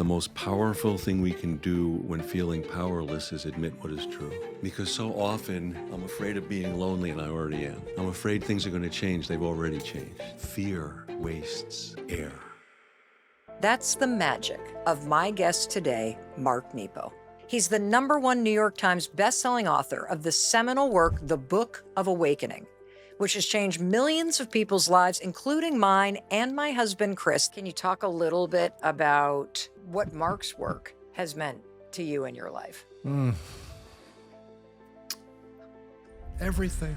the most powerful thing we can do when feeling powerless is admit what is true. Because so often I'm afraid of being lonely, and I already am. I'm afraid things are going to change. They've already changed. Fear wastes air. That's the magic of my guest today, Mark Nepo. He's the #1 New York Times bestselling author of the seminal work, The Book of Awakening, which has changed millions of people's lives, including mine and my husband, Chris. Can you talk a little bit about what Mark's work has meant to you in your life? Everything.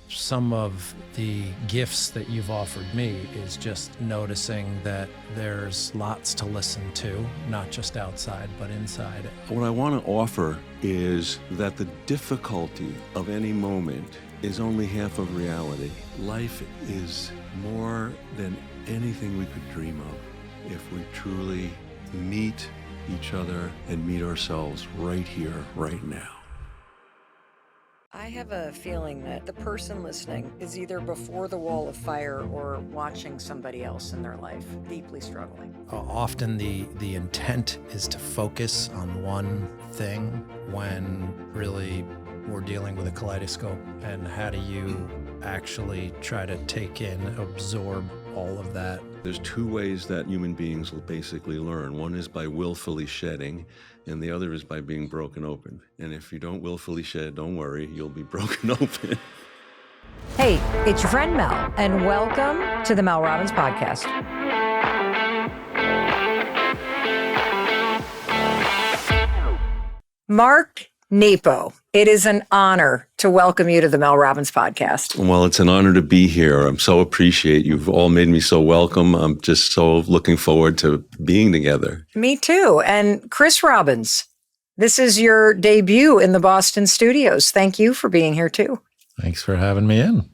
Some of the gifts that you've offered me is just noticing that there's lots to listen to, not just outside, but inside. What I want to offer is that the difficulty of any moment is only half of reality. Life is more than anything we could dream of if we truly meet each other and meet ourselves right here, right now. I have a feeling that the person listening is either before the wall of fire or watching somebody else in their life deeply struggling. Often the intent is to focus on one thing when really we're dealing with a kaleidoscope. And how do you actually try to take in, absorb all of that? There's two ways that human beings will basically learn. One is by willfully shedding, and the other is by being broken open. And if you don't willfully shed, don't worry, you'll be broken open. Hey, it's your friend Mel, and welcome to the Mel Robbins Podcast. Mark Nepo, it is an honor to welcome you to the Mel Robbins Podcast. Well, it's an honor to be here. I'm so appreciate you've all made me so welcome. I'm just so looking forward to being together. Me too. And Chris Robbins, this is your debut in the Boston studios. Thank you for being here too. Thanks for having me in.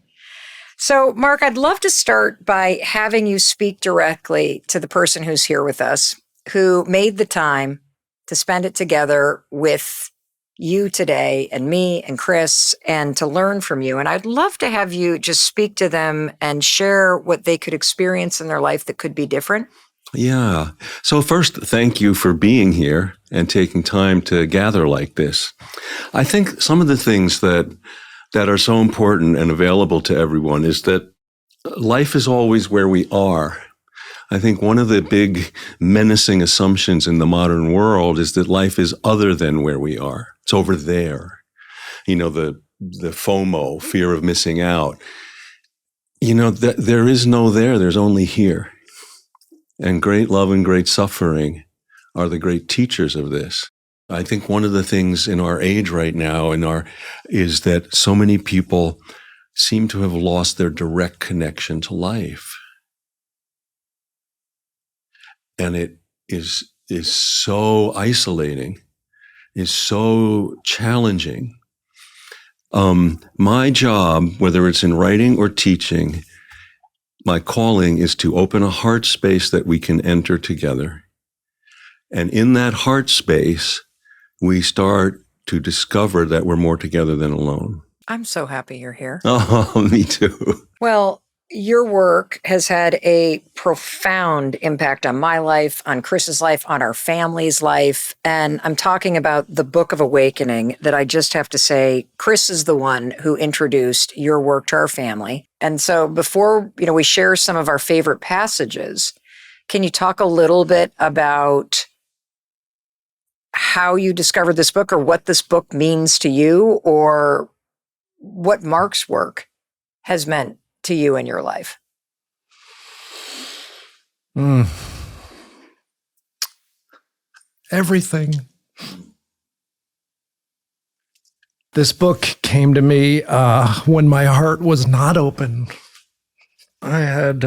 So, Mark, I'd love to start by having you speak directly to the person who's here with us, who made the time to spend it together with you today and me and Chris, and to learn from you. And I'd love to have you just speak to them and share what they could experience in their life that could be different. Yeah. So first, thank you for being here and taking time to gather like this. I think some of the things that are so important and available to everyone is that life is always where we are. I think one of the big menacing assumptions in the modern world is that life is other than where we are. It's over there. You know, the FOMO, fear of missing out. You know, there is no there, there's only here. And great love and great suffering are the great teachers of this. I think one of the things in our age right now is that so many people seem to have lost their direct connection to life. And it is so isolating, is so challenging. My job, whether it's in writing or teaching, my calling is to open a heart space that we can enter together. And in that heart space, we start to discover that we're more together than alone. I'm so happy you're here. Oh, me too. Well, your work has had a profound impact on my life, on Chris's life, on our family's life. And I'm talking about the Book of Awakening that I just have to say, Chris is the one who introduced your work to our family. And so before, we share some of our favorite passages, can you talk a little bit about how you discovered this book, or what this book means to you, or what Mark's work has meant to you in your life? Everything. This book came to me when my heart was not open. I had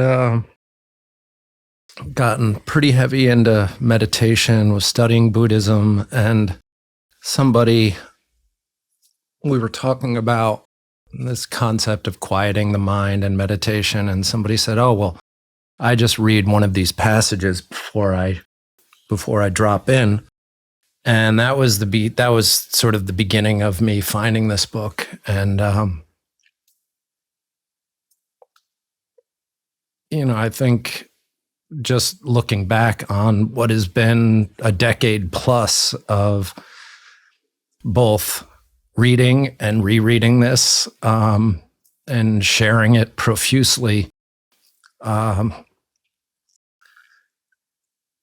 gotten pretty heavy into meditation, was studying Buddhism, and we were talking about this concept of quieting the mind and meditation, and somebody said, "Oh, well, I just read one of these passages before I drop in." And that was sort of the beginning of me finding this book. And I think just looking back on what has been a decade plus of both reading and rereading this, and sharing it profusely,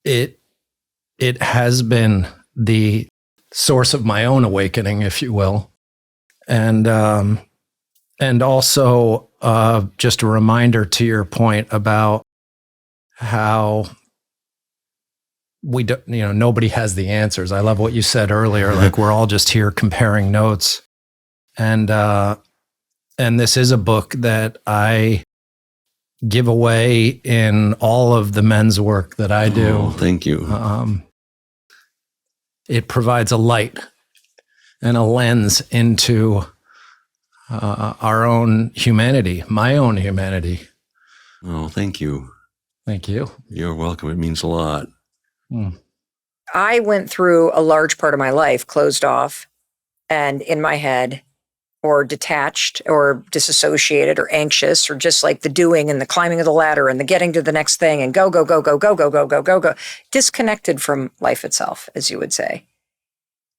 it has been the source of my own awakening, if you will, and also just a reminder to your point about how we don't, nobody has the answers. I love what you said earlier. Like, we're all just here comparing notes, and this is a book that I give away in all of the men's work that I do. Oh, thank you. It provides a light and a lens into our own humanity, my own humanity. Oh, thank you. Thank you. You're welcome. It means a lot. I went through a large part of my life closed off and in my head, or detached or disassociated or anxious, or just like the doing and the climbing of the ladder and the getting to the next thing and go, disconnected from life itself, as you would say,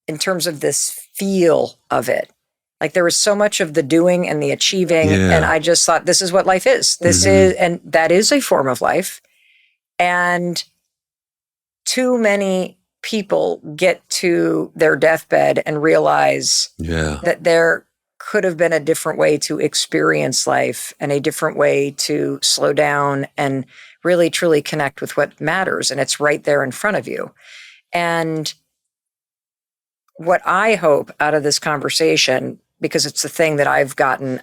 in terms of this feel of it. Like, there was so much of the doing and the achieving. Yeah. And I just thought, this is what life is. This is, and that is a form of life. And too many people get to their deathbed and realize that there could have been a different way to experience life and a different way to slow down and really truly connect with what matters. And it's right there in front of you. And what I hope out of this conversation, because it's the thing that I've gotten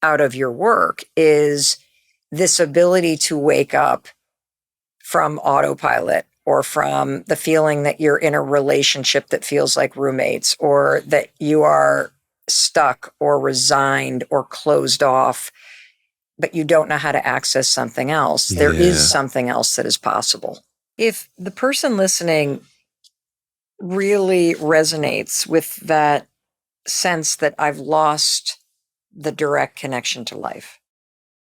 out of your work, is this ability to wake up from autopilot, or from the feeling that you're in a relationship that feels like roommates, or that you are stuck or resigned or closed off, but you don't know how to access something else. There is something else that is possible. If the person listening really resonates with that sense that I've lost the direct connection to life,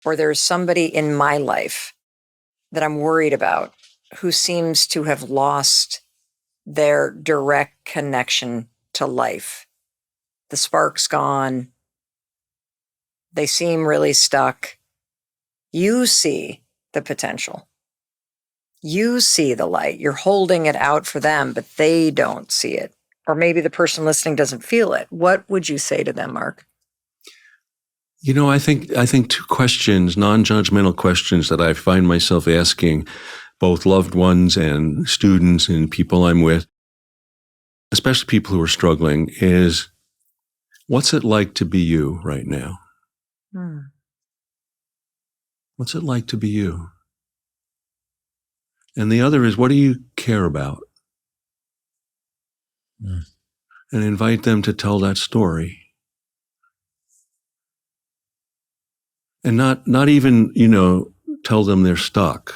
or there's somebody in my life that I'm worried about who seems to have lost their direct connection to life, the spark's gone, they seem really stuck, you see the potential. You see the light. You're holding it out for them, but they don't see it. Or maybe the person listening doesn't feel it. What would you say to them, Mark? I think two questions, non-judgmental questions that I find myself asking both loved ones and students and people I'm with, especially people who are struggling, is, what's it like to be you right now? What's it like to be you? And the other is, what do you care about? And invite them to tell that story. And not even, tell them they're stuck.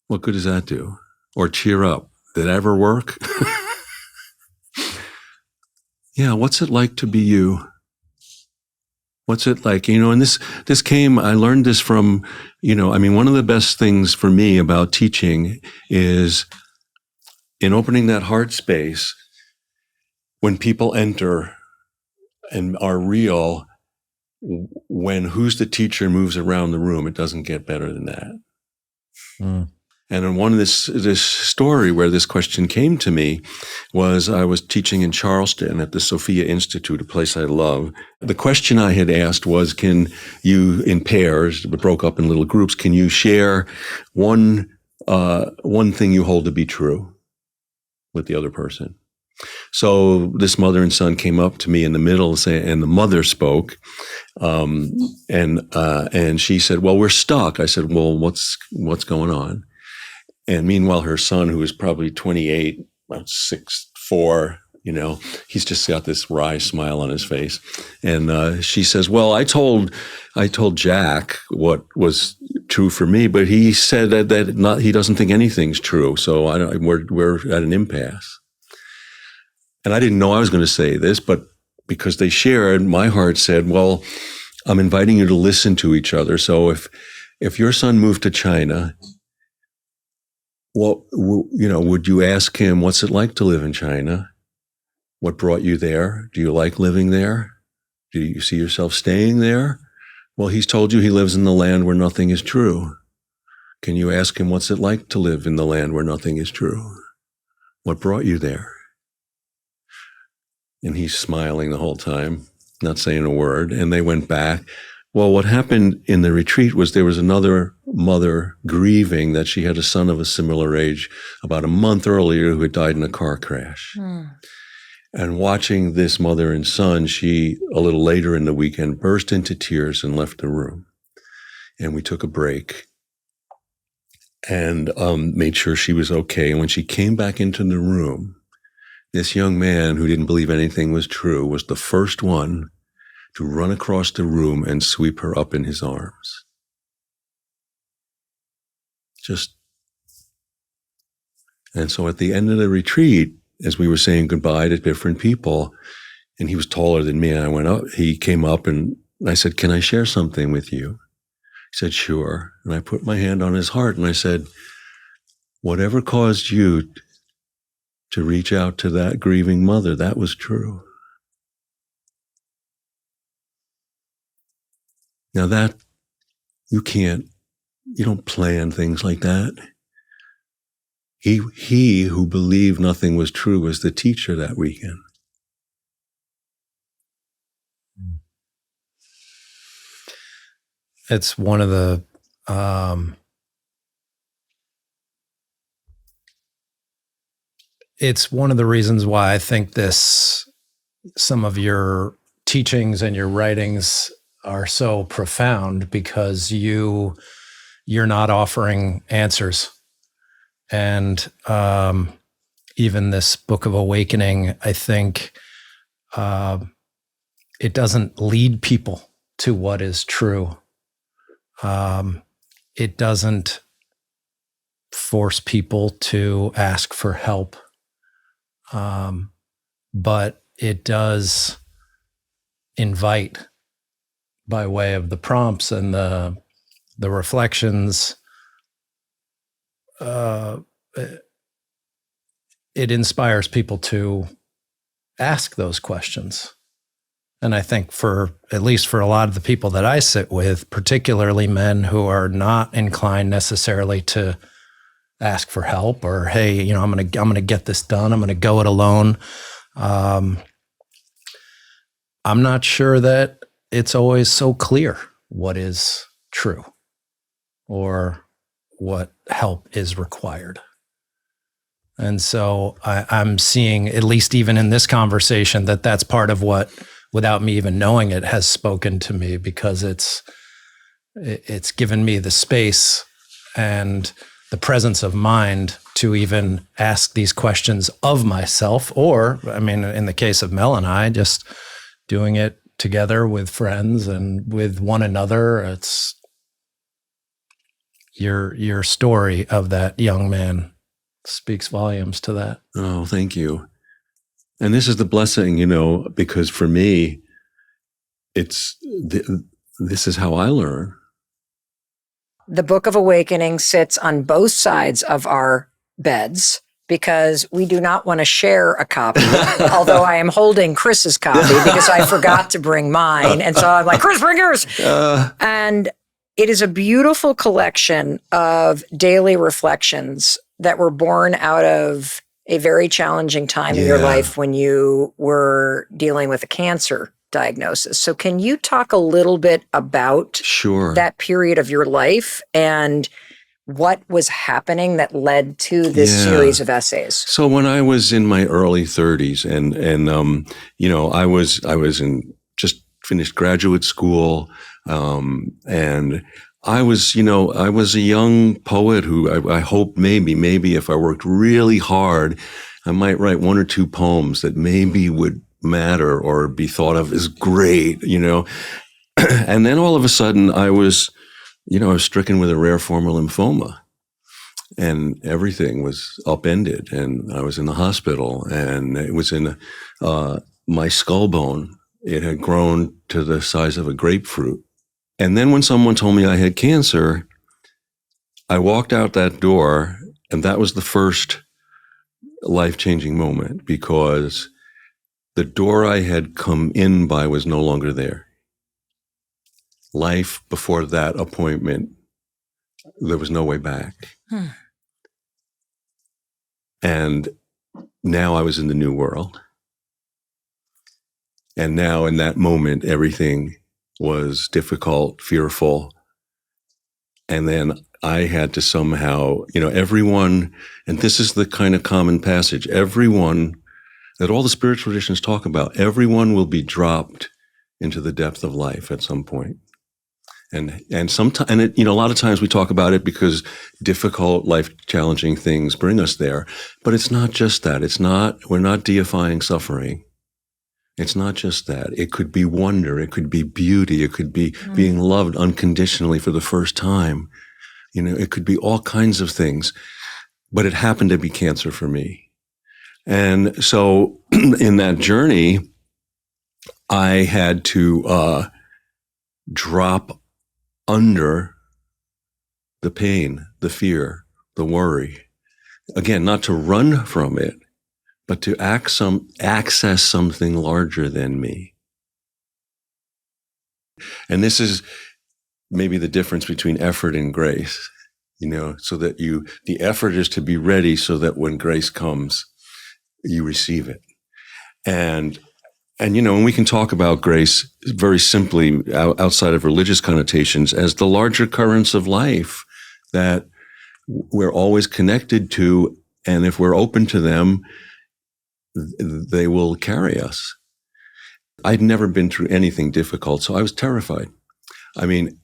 What good does that do? Or cheer up. Did that ever work? Yeah, what's it like to be you? What's it like? And this came, I learned this from, one of the best things for me about teaching is, in opening that heart space, when people enter and are real, when who's the teacher moves around the room, it doesn't get better than that. And in one of this story where this question came to me was, I was teaching in Charleston at the Sophia Institute, a place I love. The question I had asked was, can you, in pairs, broke up in little groups, can you share one thing you hold to be true with the other person? So this mother and son came up to me in the middle, and the mother spoke, and she said, "Well, we're stuck." I said, "Well, what's going on?" And meanwhile, her son, who is probably 28, about 6'4", he's just got this wry smile on his face, and she says, "Well, I told Jack what was true for me, but he said that he doesn't think anything's true. So we're at an impasse." And I didn't know I was going to say this, but because they shared, my heart said, well, I'm inviting you to listen to each other. So if your son moved to China well, would you ask him, what's it like to live in China? What brought you there? Do you like living there? Do you see yourself staying there? Well, he's told you he lives in the land where nothing is true. Can you ask him, what's it like to live in the land where nothing is true? What brought you there? And he's smiling the whole time, not saying a word. And they went back. Well, what happened in the retreat was there was another mother grieving that she had a son of a similar age about a month earlier who had died in a car crash. And watching this mother and son, she, a little later in the weekend, burst into tears and left the room. And we took a break and made sure she was okay. And when she came back into the room, this young man who didn't believe anything was true was the first one to run across the room and sweep her up in his arms. And so at the end of the retreat, as we were saying goodbye to different people, and he was taller than me, and he came up and I said, can I share something with you? He said, sure. And I put my hand on his heart and I said, whatever caused you to reach out to that grieving mother, that was true. Now that, you don't plan things like that. He who believed nothing was true was the teacher that weekend. It's one of the, it's one of the reasons why I think some of your teachings and your writings are so profound, because you're not offering answers. And even this Book of Awakening, I think it doesn't lead people to what is true. It doesn't force people to ask for help. But it does invite, by way of the prompts and the reflections, it inspires people to ask those questions. And I think at least for a lot of the people that I sit with, particularly men who are not inclined necessarily to ask for help, or, hey, I'm going to get this done. I'm going to go it alone. I'm not sure that it's always so clear what is true or what help is required. And so I'm seeing, at least even in this conversation, that's part of what, without me even knowing it, has spoken to me, because it's given me the space and the presence of mind to even ask these questions of myself, or, in the case of Mel and I, just doing it together with friends and with one another. It's your story of that young man speaks volumes to that. Oh, thank you. And this is the blessing, because for me, this is how I learn. The Book of Awakening sits on both sides of our beds, because we do not want to share a copy, although I am holding Chris's copy because I forgot to bring mine. And so I'm like, Chris, bring yours. And it is a beautiful collection of daily reflections that were born out of a very challenging time in your life when you were dealing with a cancer diagnosis. So can you talk a little bit about that period of your life and what was happening that led to this series of essays? So when I was in my early 30s, and I was in just finished graduate school, and I was a young poet who I hope maybe if I worked really hard, I might write one or two poems that maybe would matter or be thought of as great, And then all of a sudden I was stricken with a rare form of lymphoma, and everything was upended, and I was in the hospital, and it was in my skull bone. It had grown to the size of a grapefruit. And then when someone told me I had cancer, I walked out that door And that was the first life-changing moment, because the door I had come in by was no longer there. Life before that appointment, there was no way back. And now I was in the new world. And now in that moment, everything was difficult, fearful. And then I had to somehow, everyone, and this is the kind of common passage, everyone that all the spiritual traditions talk about, everyone will be dropped into the depth of life at some point. And sometimes, a lot of times we talk about it because difficult, life-challenging things bring us there. But it's not just that. We're not deifying suffering. It's not just that. It could be wonder. It could be beauty. It could be being loved unconditionally for the first time. It could be all kinds of things. But it happened to be cancer for me. And so in that journey, I had to drop under the pain, the fear, the worry. Again, not to run from it, but to access something larger than me. And this is maybe the difference between effort and grace, so that the effort is to be ready so that when grace comes, you receive it. And we can talk about grace very simply outside of religious connotations as the larger currents of life that we're always connected to. And if we're open to them, they will carry us. I'd never been through anything difficult, so I was terrified. I mean,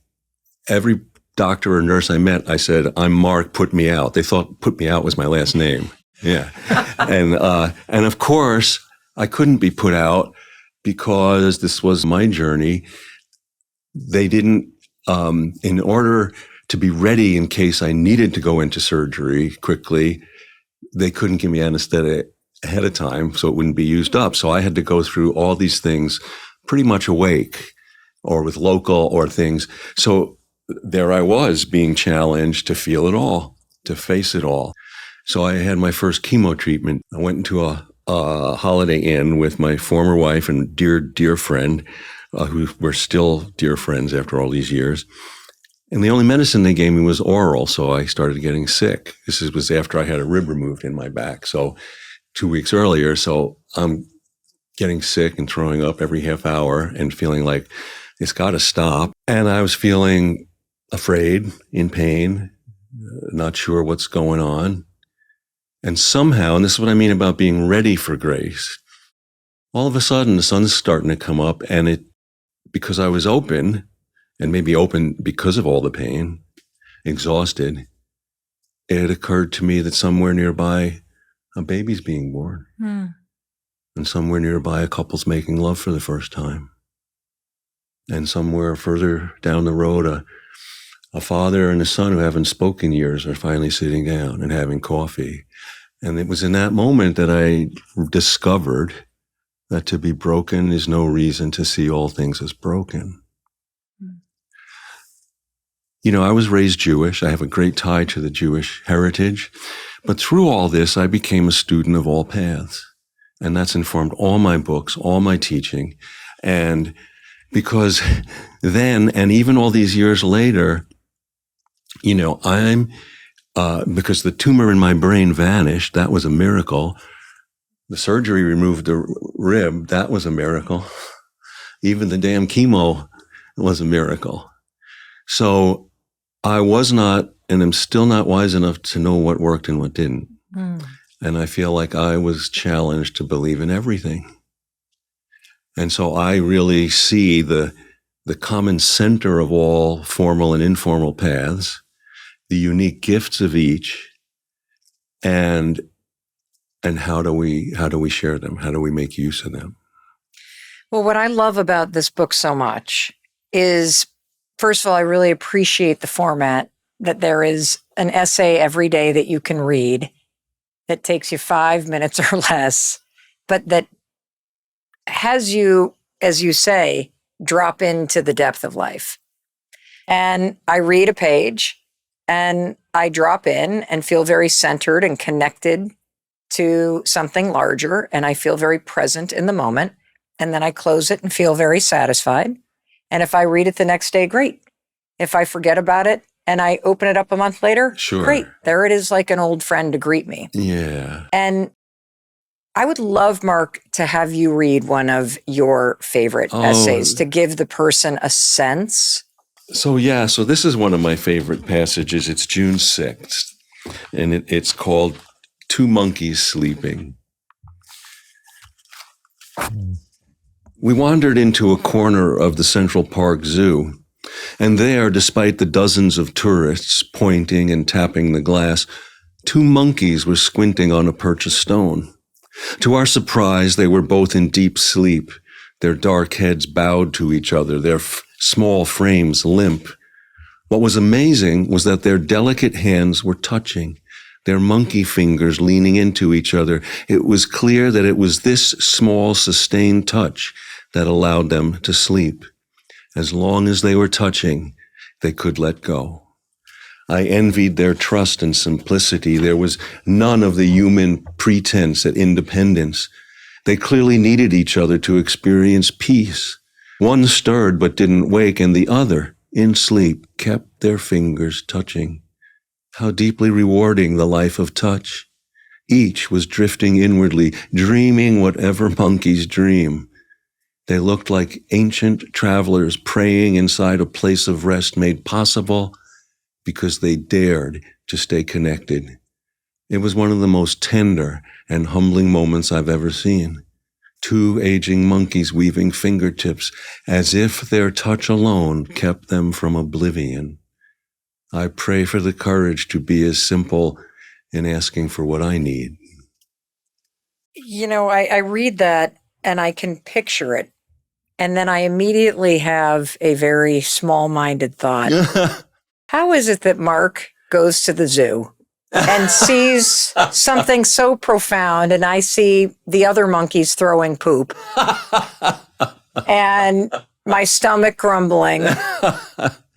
every doctor or nurse I met, I said, "I'm Mark, put me out." They thought put me out was my last name. Yeah. And of course, I couldn't be put out because this was my journey. They didn't, in order to be ready in case I needed to go into surgery quickly, they couldn't give me anesthetic ahead of time so it wouldn't be used up. So I had to go through all these things pretty much awake or with local or things. So there I was being challenged to feel it all, to face it all. So I had my first chemo treatment. I went into a Holiday Inn with my former wife and dear, dear friend, who were still dear friends after all these years. And the only medicine they gave me was oral, so I started getting sick. This was after I had a rib removed in my back, so 2 weeks earlier. So I'm getting sick and throwing up every half hour and feeling like it's got to stop. And I was feeling afraid, in pain, not sure what's going on. And somehow, and this is what I mean about being ready for grace, all of a sudden the sun's starting to come up, and because I was open, and maybe open because of all the pain, exhausted, it occurred to me that somewhere nearby a baby's being born. And somewhere nearby a couple's making love for the first time. And somewhere further down the road, a father and a son who haven't spoken years are finally sitting down and having coffee. And it was in that moment that I discovered that to be broken is no reason to see all things as broken. I was raised Jewish. I have a great tie to the Jewish heritage. But through all this, I became a student of all paths. And that's informed all my books, all my teaching. And because then, and even all these years later, because the tumor in my brain vanished, that was a miracle. The surgery removed the rib, that was a miracle. Even the damn chemo was a miracle. So I was not, and am still not wise enough to know what worked and what didn't. And I feel like I was challenged to believe in everything. And so I really see the common center of all formal and informal paths, the unique gifts of each, and how do we share them? How do we make use of them? Well, what I love about this book so much is, first of all, I really appreciate the format, that there is an essay every day that you can read that takes you 5 minutes or less, but that has you, as you say, drop into the depth of life. And I read a page and I drop in and feel very centered and connected to something larger, and I feel very present in the moment. And then I close it and feel very satisfied. And if I read it the next day, great. If I forget about it and I open it up a month later, Sure. great. There it is, like an old friend to greet me. Yeah. And I would love, Mark, to have you read one of your favorite essays to give the person a sense. So this is one of my favorite passages. It's June 6th, and it's called Two Monkeys Sleeping. We wandered into a corner of the Central Park Zoo, and there, despite the dozens of tourists pointing and tapping the glass, two monkeys were squinting on a perch of stone. To our surprise, they were both in deep sleep, their dark heads bowed to each other, their small frames limp. What was amazing was that their delicate hands were touching, their monkey fingers leaning into each other. It was clear that it was this small, sustained touch that allowed them to sleep. As long as they were touching, they could let go. I envied their trust and simplicity. There was none of the human pretense at independence. They clearly needed each other to experience peace. One stirred but didn't wake, and the other, in sleep, kept their fingers touching. How deeply rewarding the life of touch. Each was drifting inwardly, dreaming whatever monkeys dream. They looked like ancient travelers praying inside a place of rest made possible because they dared to stay connected. It was one of the most tender and humbling moments I've ever seen. Two aging monkeys weaving fingertips as if their touch alone kept them from oblivion. I pray for the courage to be as simple in asking for what I need. You know, I read that and I can picture it. And then I immediately have a very small-minded thought. How is it that Mark goes to the zoo and sees something so profound, and I see the other monkeys throwing poop and my stomach grumbling?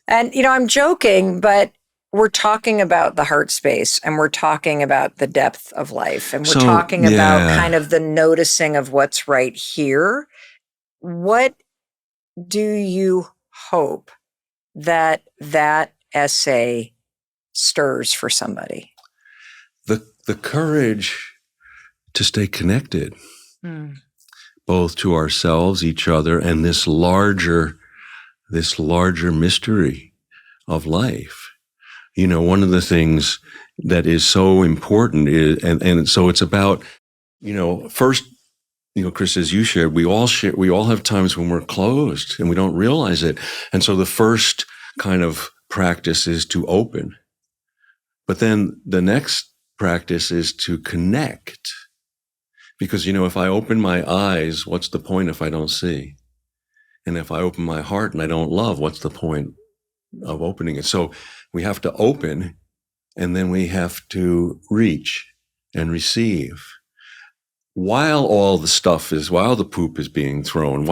And, you know, I'm joking, but we're talking about the heart space, and we're talking about the depth of life, and we're talking about kind of the noticing of what's right here. What do you hope that essay stirs for somebody? The courage to stay connected, both to ourselves, each other, and this larger mystery of life. You know, one of the things that is so important is, and so it's about, you know, first, you know, Chris, as you shared, we all have times when we're closed and we don't realize it. And so the first kind of practice is to open. But then the next practice is to connect. Because, you know, if I open my eyes, what's the point if I don't see? And if I open my heart and I don't love, what's the point of opening it? So we have to open, and then we have to reach and receive. While the poop is being thrown,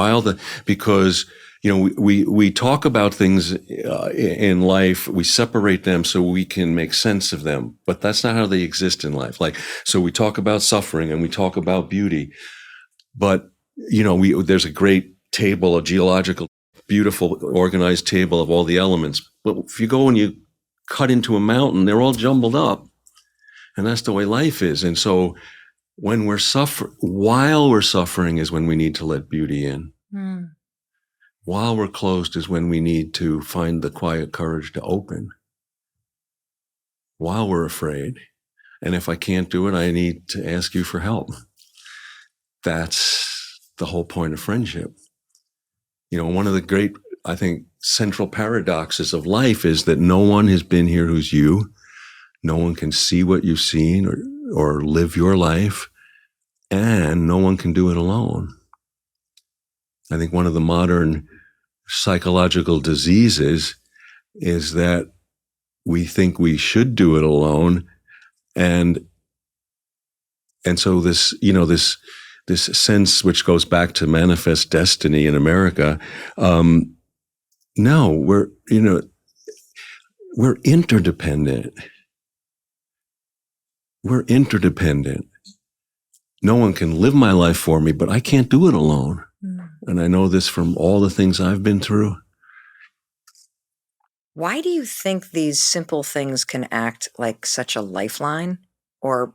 because, you know, we talk about things in life, we separate them so we can make sense of them, but that's not how they exist in life. Like, so we talk about suffering and we talk about beauty, but, you know, there's a great table, a geological, beautiful, organized table of all the elements. But if you go and you cut into a mountain, they're all jumbled up, and that's the way life is. And so when while we're suffering is when we need to let beauty in. While we're closed is when we need to find the quiet courage to open. While we're afraid, and if I can't do it, I need to ask you for help. That's the whole point of friendship. You know, one of the great, I think, central paradoxes of life is that no one has been here who's you. No one can see what you've seen or live your life, and no one can do it alone. I think one of the modern psychological diseases is that we think we should do it alone, and so this, you know, this sense which goes back to manifest destiny in America. No, we're interdependent. we're interdependent. No one can live my life for me, but I can't do it alone. And I know this from all the things I've been through. Why do you think these simple things can act like such a lifeline or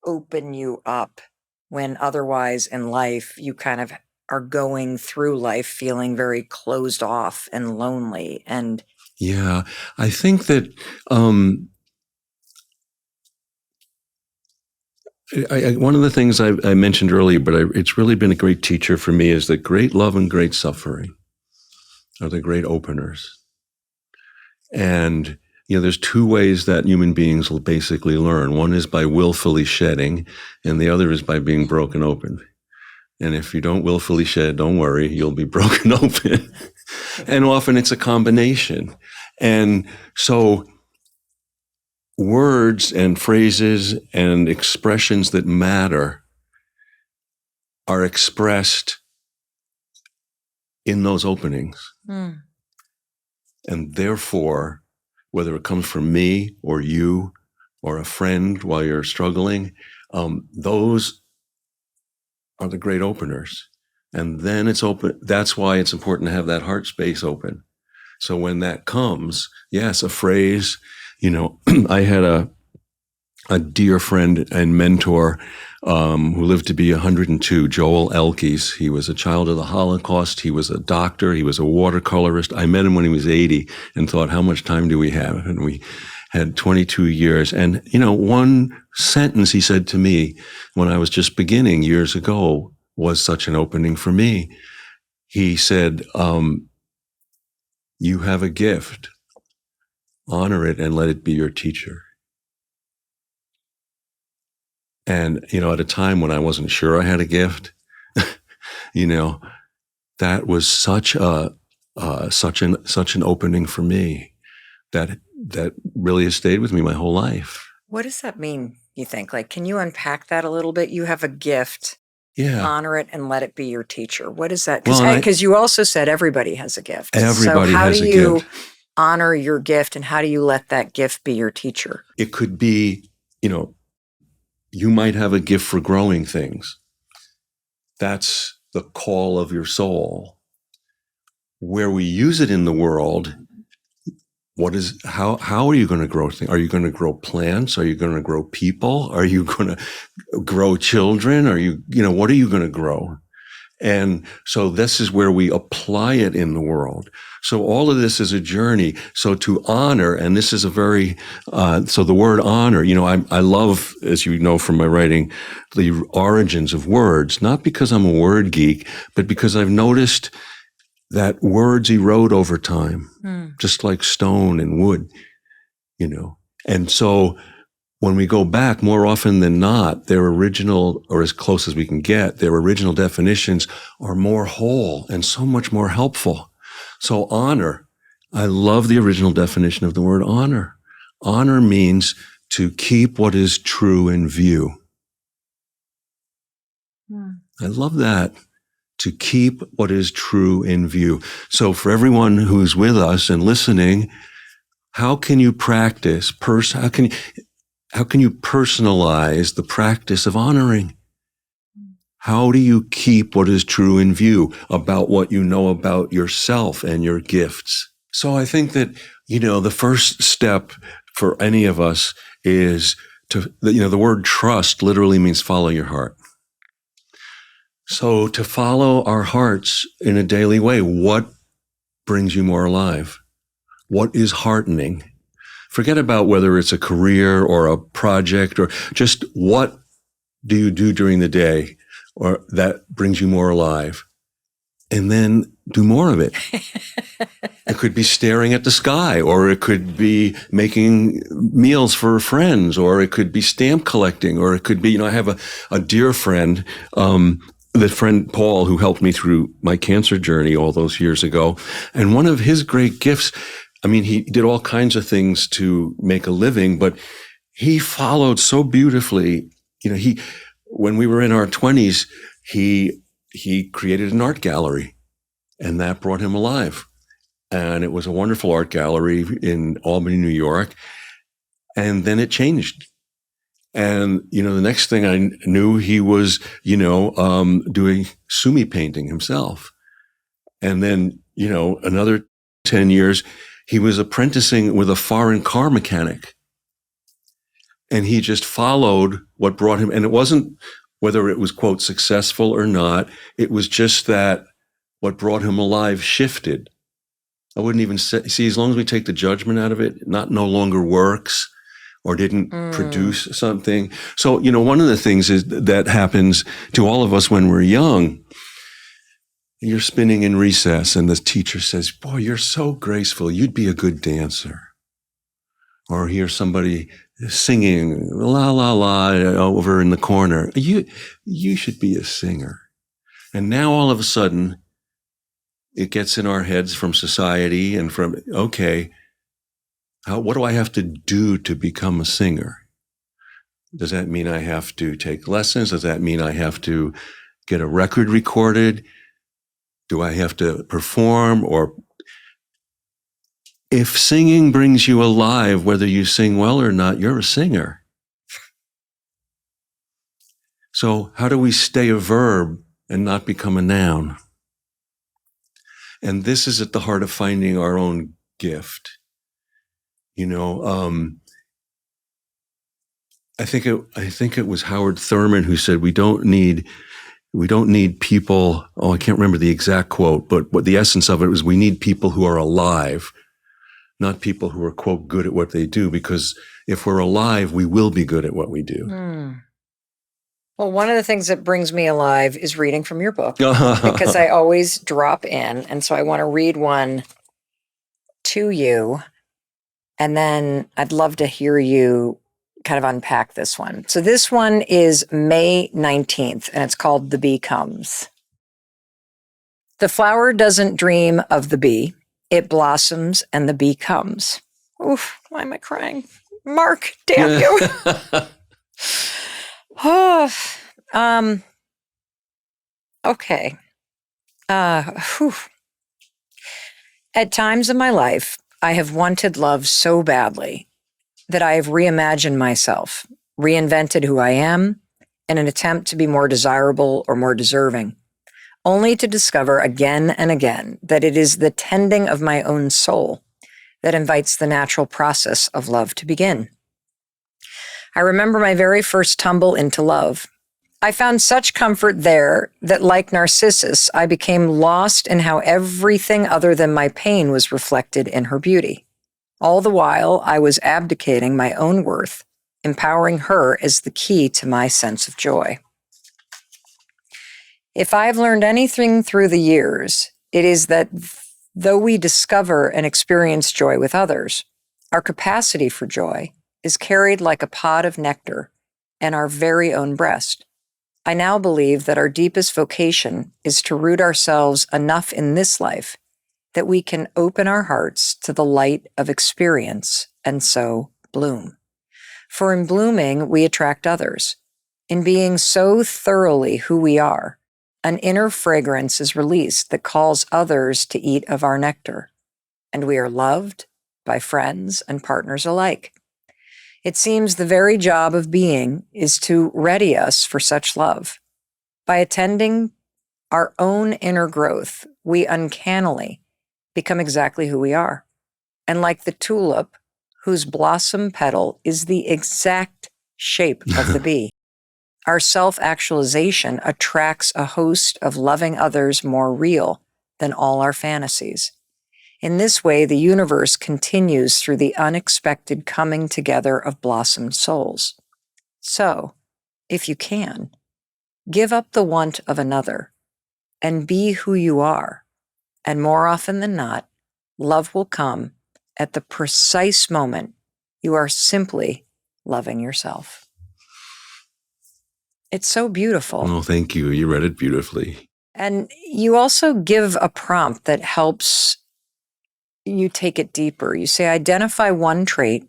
open you up when otherwise in life you kind of are going through life feeling very closed off and lonely? And Yeah, I think that one of the things I mentioned earlier, but it's really been a great teacher for me, is that great love and great suffering are the great openers. And, there's two ways that human beings will basically learn. One is by willfully shedding, and the other is by being broken open. And if you don't willfully shed, don't worry, you'll be broken open. And often it's a combination. And so words and phrases and expressions that matter are expressed in those openings. And therefore, whether it comes from me or you or a friend while you're struggling, those are the great openers. And then it's open. That's why it's important to have that heart space open. So when that comes, yes, a phrase, I had a dear friend and mentor who lived to be 102, Joel Elkes. He was a child of the Holocaust. He was a doctor. He was a watercolorist. I met him when he was 80 and thought, how much time do we have? And we had 22 years. And, one sentence he said to me when I was just beginning years ago was such an opening for me. He said, you have a gift. Honor it and let it be your teacher. And, at a time when I wasn't sure I had a gift, that was such an opening for me that really has stayed with me my whole life. what does that mean, you think? Like, can you unpack that a little bit? You have a gift. Yeah. Honor it and let it be your teacher. What is that? Well, Because you also said everybody has a gift. Everybody so how has do a you gift. honor your gift, and how do you let that gift be your teacher? It could be, you might have a gift for growing things. That's the call of your soul. Where we use it in the world, how are you going to grow things? Are you going to grow plants? Are you going to grow people? Are you going to grow children? What are you going to grow? And so this is where we apply it in the world. So all of this is a journey. So to honor, and this is a very, so the word honor, I love, as you know from my writing, the origins of words, not because I'm a word geek, but because I've noticed that words erode over time, just like stone and wood, And so when we go back, more often than not, their original, or as close as we can get, their original definitions are more whole and so much more helpful. So honor, I love the original definition of the word honor. Honor means to keep what is true in view. I love that. To keep what is true in view. So for everyone who's with us and listening, how can you practice, how can you personalize the practice of honoring? How do you keep what is true in view about what you know about yourself and your gifts? So I think that, the first step for any of us is the word trust literally means follow your heart. So to follow our hearts in a daily way, what brings you more alive? What is heartening? Forget about whether it's a career or a project, or just what do you do during the day or that brings you more alive? And then do more of it. It could be staring at the sky, or it could be making meals for friends, or it could be stamp collecting, or it could be, I have a dear friend, the friend Paul, who helped me through my cancer journey all those years ago. And one of his great gifts, he did all kinds of things to make a living, but he followed so beautifully. When we were in our 20s, he created an art gallery, and that brought him alive. And it was a wonderful art gallery in Albany, New York. And then it changed. And, the next thing I knew, he was, doing sumi painting himself. And then, another 10 years, he was apprenticing with a foreign car mechanic. And he just followed what brought him. And it wasn't whether it was, quote, successful or not. It was just that what brought him alive shifted. I wouldn't even see, as long as we take the judgment out of it, no longer works or didn't produce something. So, one of the things is that happens to all of us when we're young. You're spinning in recess and the teacher says, boy, you're so graceful. You'd be a good dancer. Or hear somebody singing la, la, la over in the corner. You should be a singer. And now all of a sudden it gets in our heads from society and from, okay, what do I have to do to become a singer? Does that mean I have to take lessons? Does that mean I have to get a record recorded? Do I have to perform? Or if singing brings you alive, whether you sing well or not, you're a singer. So how do we stay a verb and not become a noun? And this is at the heart of finding our own gift. I think it was Howard Thurman who said, we don't need people. Oh, I can't remember the exact quote, but what the essence of it was, we need people who are alive, not people who are, quote, good at what they do, because if we're alive, we will be good at what we do. Well, one of the things that brings me alive is reading from your book, because I always drop in. And so I want to read one to you. And then I'd love to hear you kind of unpack this one. So this one is May 19th, and it's called The Bee Comes. The flower doesn't dream of the bee. It blossoms and the bee comes. Oof, why am I crying? Mark, damn you. Oh, okay. At times in my life, I have wanted love so badly that I have reimagined myself, reinvented who I am in an attempt to be more desirable or more deserving, only to discover again and again that it is the tending of my own soul that invites the natural process of love to begin. I remember my very first tumble into love. I found such comfort there that, like Narcissus, I became lost in how everything other than my pain was reflected in her beauty. All the while, I was abdicating my own worth, empowering her as the key to my sense of joy. If I've learned anything through the years, it is that though we discover and experience joy with others, our capacity for joy is carried like a pod of nectar in our very own breast. I now believe that our deepest vocation is to root ourselves enough in this life that we can open our hearts to the light of experience and so bloom. For in blooming, we attract others. In being so thoroughly who we are, an inner fragrance is released that calls others to eat of our nectar, and we are loved by friends and partners alike. It seems the very job of being is to ready us for such love. By attending our own inner growth, we uncannily become exactly who we are. And like the tulip, whose blossom petal is the exact shape of the bee, our self-actualization attracts a host of loving others more real than all our fantasies. In this way, the universe continues through the unexpected coming together of blossomed souls. So, if you can, give up the want of another and be who you are. And more often than not, love will come at the precise moment you are simply loving yourself. It's so beautiful. Oh, thank you. You read it beautifully. And you also give a prompt that helps you take it deeper. You say, identify one trait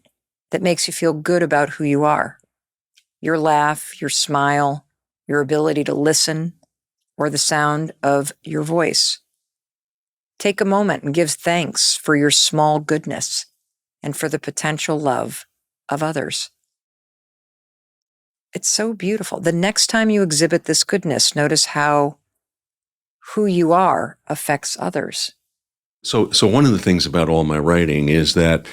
that makes you feel good about who you are. Your laugh, your smile, your ability to listen, or the sound of your voice. Take a moment and give thanks for your small goodness and for the potential love of others. It's so beautiful. The next time you exhibit this goodness, notice how who you are affects others. So one of the things about all my writing is that,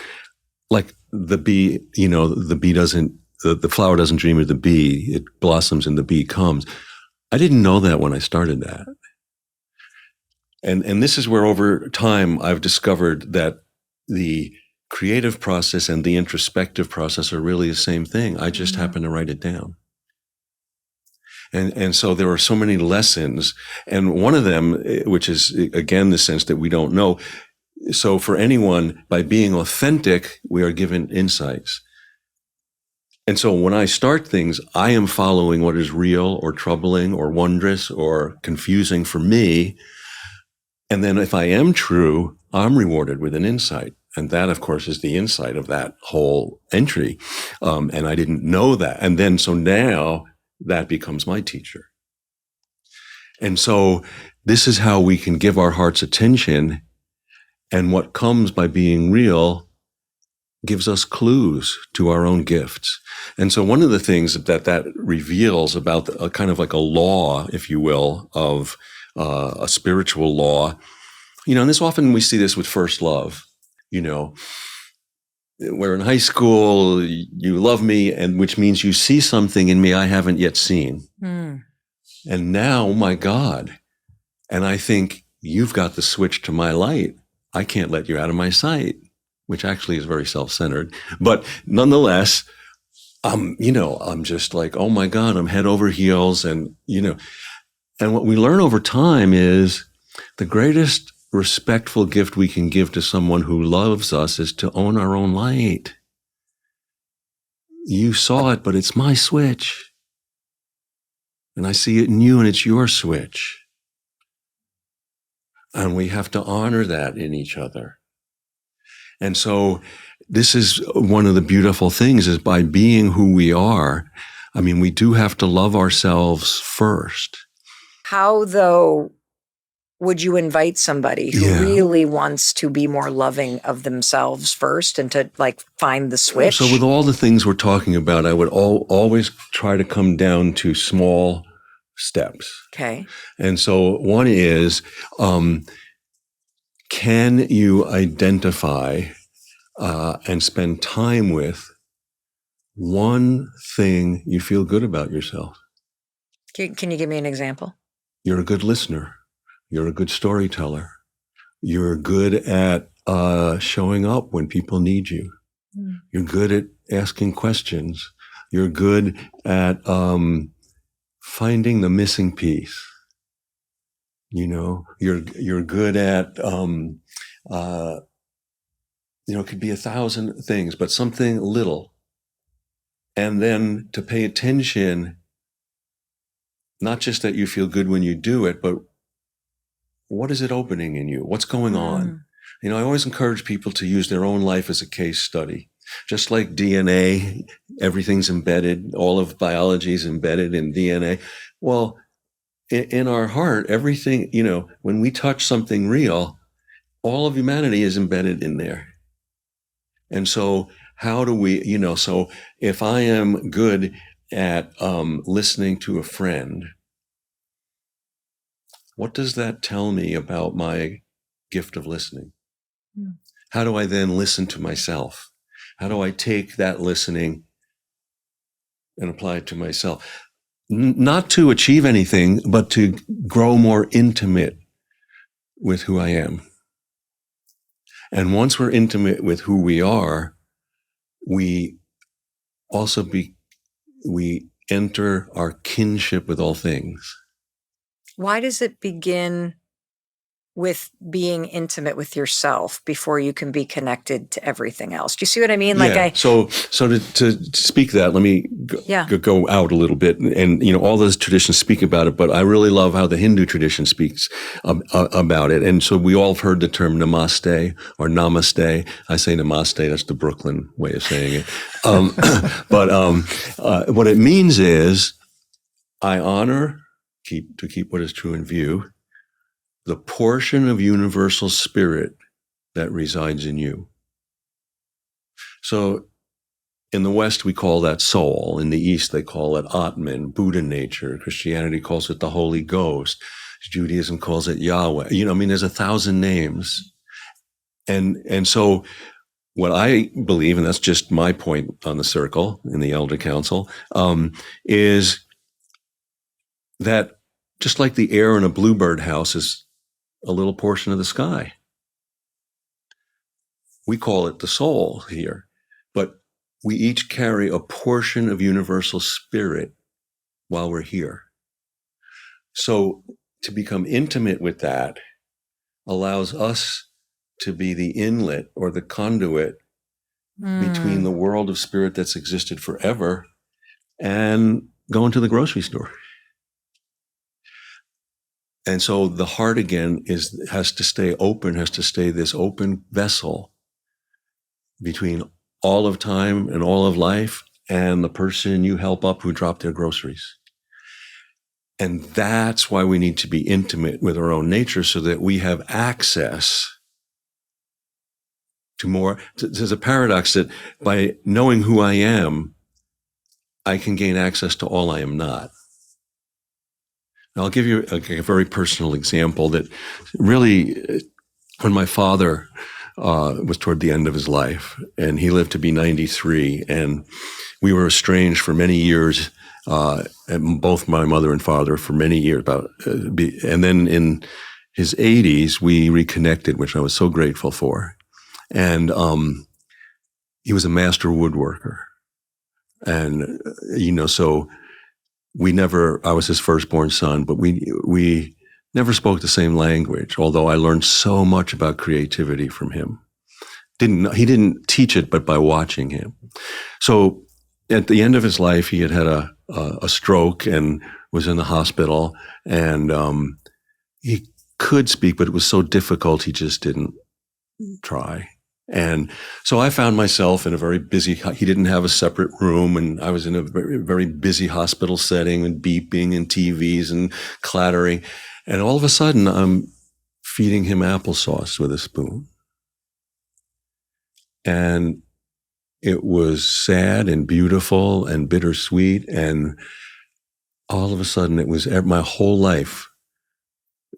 like the bee, the flower doesn't dream of the bee, it blossoms and the bee comes. I didn't know that when I started that. And this is where over time I've discovered that the creative process and the introspective process are really the same thing. I just happen to write it down. And so there are so many lessons. And one of them, which is, again, the sense that we don't know. So for anyone, by being authentic, we are given insights. And so when I start things, I am following what is real or troubling or wondrous or confusing for me. And then if I am true, I'm rewarded with an insight. And that, of course, is the insight of that whole entry. And I didn't know that. And then so now that becomes my teacher. And so this is how we can give our hearts attention. And what comes by being real gives us clues to our own gifts. And so one of the things that reveals about a kind of like a law, if you will, of a spiritual law, and this often we see this with first love, where in high school, you love me, and which means you see something in me I haven't yet seen. And now, oh my God. And I think you've got the switch to my light. I can't let you out of my sight, which actually is very self-centered. But nonetheless, I'm just like, oh my God, I'm head over heels. And what we learn over time is the greatest respectful gift we can give to someone who loves us is to own our own light. You saw it, but it's my switch. And I see it in you, and it's your switch. And we have to honor that in each other. And so this is one of the beautiful things, is by being who we are, we do have to love ourselves first. How, though, would you invite somebody who really wants to be more loving of themselves first and to find the switch? So with all the things we're talking about, I would always try to come down to small steps. Okay. And so one is, can you identify and spend time with one thing you feel good about yourself? Can you give me an example? You're a good listener. You're a good storyteller. You're good at showing up when people need you. You're good at asking questions. You're good at finding the missing piece. You're good at it could be 1,000 things, but something little. And then to pay attention, not just that you feel good when you do it, but what is it opening in you? What's going on? I always encourage people to use their own life as a case study. Just like DNA, everything's embedded, all of biology is embedded in DNA. Well, in our heart, everything, when we touch something real, all of humanity is embedded in there. And so how do we, so if I am good at listening to a friend, what does that tell me about my gift of listening? How do I then listen to myself? How do I take that listening and apply it to myself? Not to achieve anything, but to grow more intimate with who I am. And once we're intimate with who we are, we also we enter our kinship with all things. Why does it begin with being intimate with yourself before you can be connected to everything else? Do you see what I mean? So to speak that, let me go out a little bit, and all those traditions speak about it, but I really love how the Hindu tradition speaks about it. And so we all have heard the term namaste or namaste. I say namaste. That's the Brooklyn way of saying it. But what it means is I honor, to keep what is true in view, the portion of universal spirit that resides in you. So in the West, we call that soul. In the East, they call it Atman, Buddha nature. Christianity calls it the Holy Ghost. Judaism calls it Yahweh. There's 1,000 names. And so what I believe, and that's just my point on the circle in the Elder Council, is that just like the air in a bluebird house is a little portion of the sky. We call it the soul here, but we each carry a portion of universal spirit while we're here. So to become intimate with that allows us to be the inlet or the conduit between the world of spirit that's existed forever and going to the grocery store. And so the heart again has to stay open, has to stay this open vessel between all of time and all of life and the person you help up who dropped their groceries. And that's why we need to be intimate with our own nature so that we have access to more. There's a paradox that by knowing who I am, I can gain access to all I am not. Now, I'll give you a very personal example that really, when my father was toward the end of his life, and he lived to be 93, and we were estranged for many years, and both my mother and father for many years. And then in his 80s, we reconnected, which I was so grateful for. And he was a master woodworker, and so I was his firstborn son, but we never spoke the same language, although I learned so much about creativity from him. He didn't teach it, but by watching him. So at the end of his life, he had a stroke and was in the hospital, and he could speak, but it was so difficult, he just didn't try. And so I found myself in a very busy, he didn't have a separate room, and I was in a very, very busy hospital setting and beeping and TVs and clattering. And all of a sudden, I'm feeding him applesauce with a spoon. And it was sad and beautiful and bittersweet. And all of a sudden, it was my whole life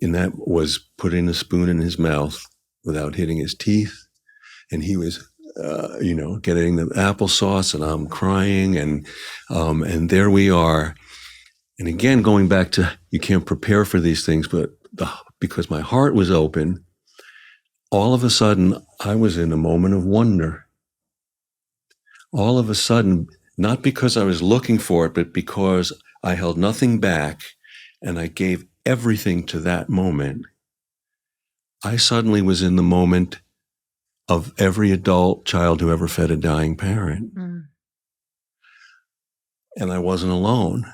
in that was putting a spoon in his mouth without hitting his teeth. And he was, getting the applesauce, and I'm crying, and there we are. And again, going back to, you can't prepare for these things, but because my heart was open, all of a sudden, I was in a moment of wonder. All of a sudden, not because I was looking for it, but because I held nothing back and I gave everything to that moment, I suddenly was in the moment of every adult child who ever fed a dying parent. And I wasn't alone.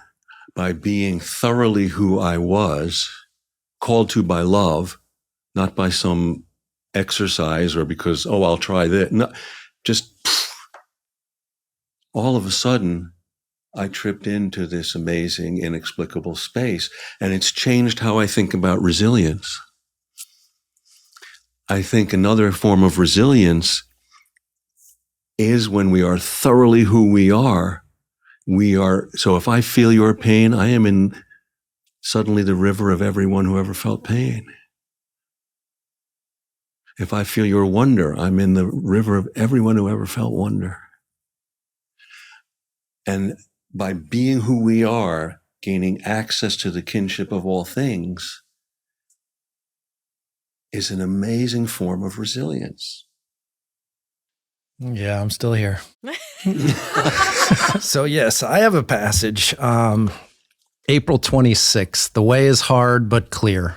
By being thoroughly who I was, called to by love, not by some exercise or because, I'll try this. No, just all of a sudden, I tripped into this amazing, inexplicable space. And it's changed how I think about resilience. I think another form of resilience is when we are thoroughly who we are. So if I feel your pain, I am in suddenly the river of everyone who ever felt pain. If I feel your wonder, I'm in the river of everyone who ever felt wonder. And by being who we are, gaining access to the kinship of all things, is an amazing form of resilience. Yeah, I'm still here. So yes, I have a passage. April 26th, the way is hard but clear.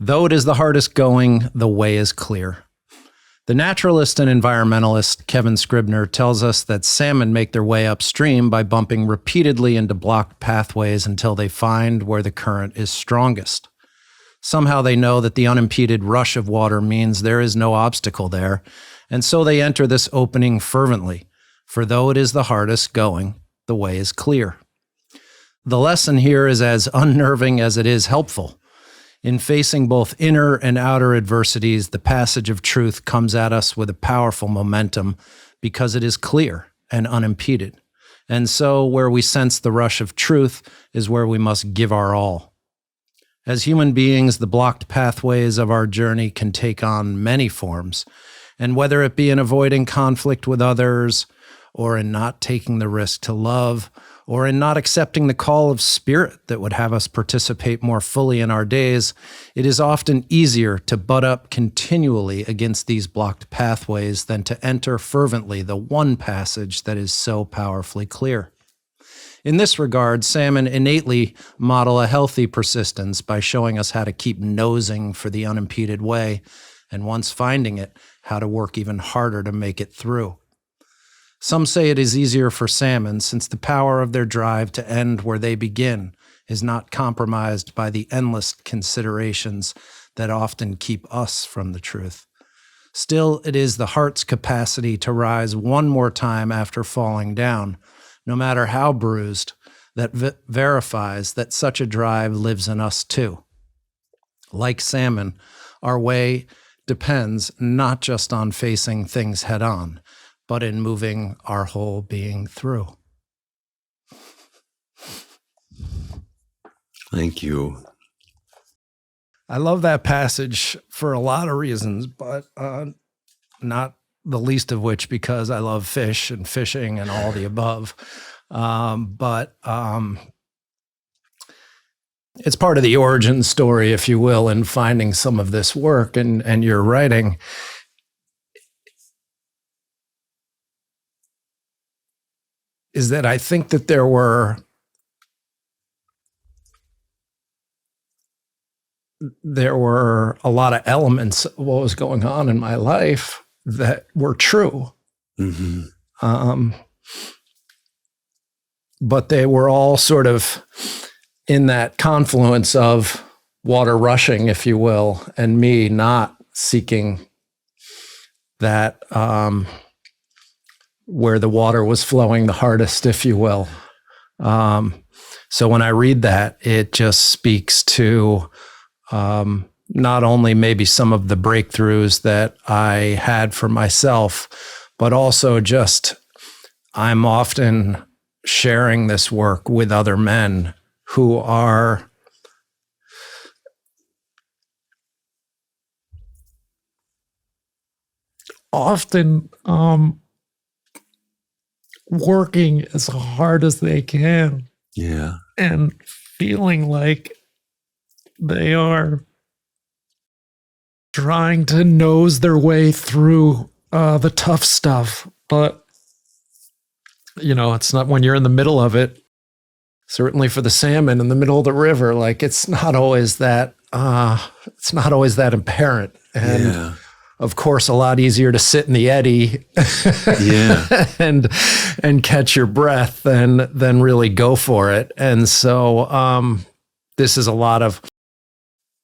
Though it is the hardest going, the way is clear. The naturalist and environmentalist Kevin Scribner tells us that salmon make their way upstream by bumping repeatedly into blocked pathways until they find where the current is strongest. Somehow they know that the unimpeded rush of water means there is no obstacle there, and so they enter this opening fervently, for though it is the hardest going, the way is clear. The lesson here is as unnerving as it is helpful. In facing both inner and outer adversities, the passage of truth comes at us with a powerful momentum because it is clear, and unimpeded. And so where we sense the rush of truth is where we must give our all. As human beings, the blocked pathways of our journey can take on many forms, and whether it be in avoiding conflict with others, or in not taking the risk to love, or in not accepting the call of spirit that would have us participate more fully in our days, it is often easier to butt up continually against these blocked pathways than to enter fervently the one passage that is so powerfully clear. In this regard, salmon innately model a healthy persistence by showing us how to keep nosing for the unimpeded way, and once finding it, how to work even harder to make it through. Some say it is easier for salmon since the power of their drive to end where they begin is not compromised by the endless considerations that often keep us from the truth. Still, it is the heart's capacity to rise one more time after falling down, no matter how bruised, that verifies that such a drive lives in us too. Like salmon, our way depends not just on facing things head on, but in moving our whole being through. Thank you. I love that passage for a lot of reasons, but not the least of which because I love fish and fishing and all the above. But it's part of the origin story, if you will, in finding some of this work and your writing. Is that I think that there were a lot of elements of what was going on in my life that were true. Mm-hmm. But they were all sort of in that confluence of water rushing, if you will, and me not seeking that where the water was flowing the hardest, if you will. So when I read that, it just speaks to not only maybe some of the breakthroughs that I had for myself, but also just I'm often sharing this work with other men who are often working as hard as they can. Yeah. And feeling like they are trying to nose their way through the tough stuff. But, it's not when you're in the middle of it, certainly for the salmon in the middle of the river, like it's not always that apparent. And Yeah. of course, a lot easier to sit in the eddy Yeah. and catch your breath than really go for it. And so this is a lot of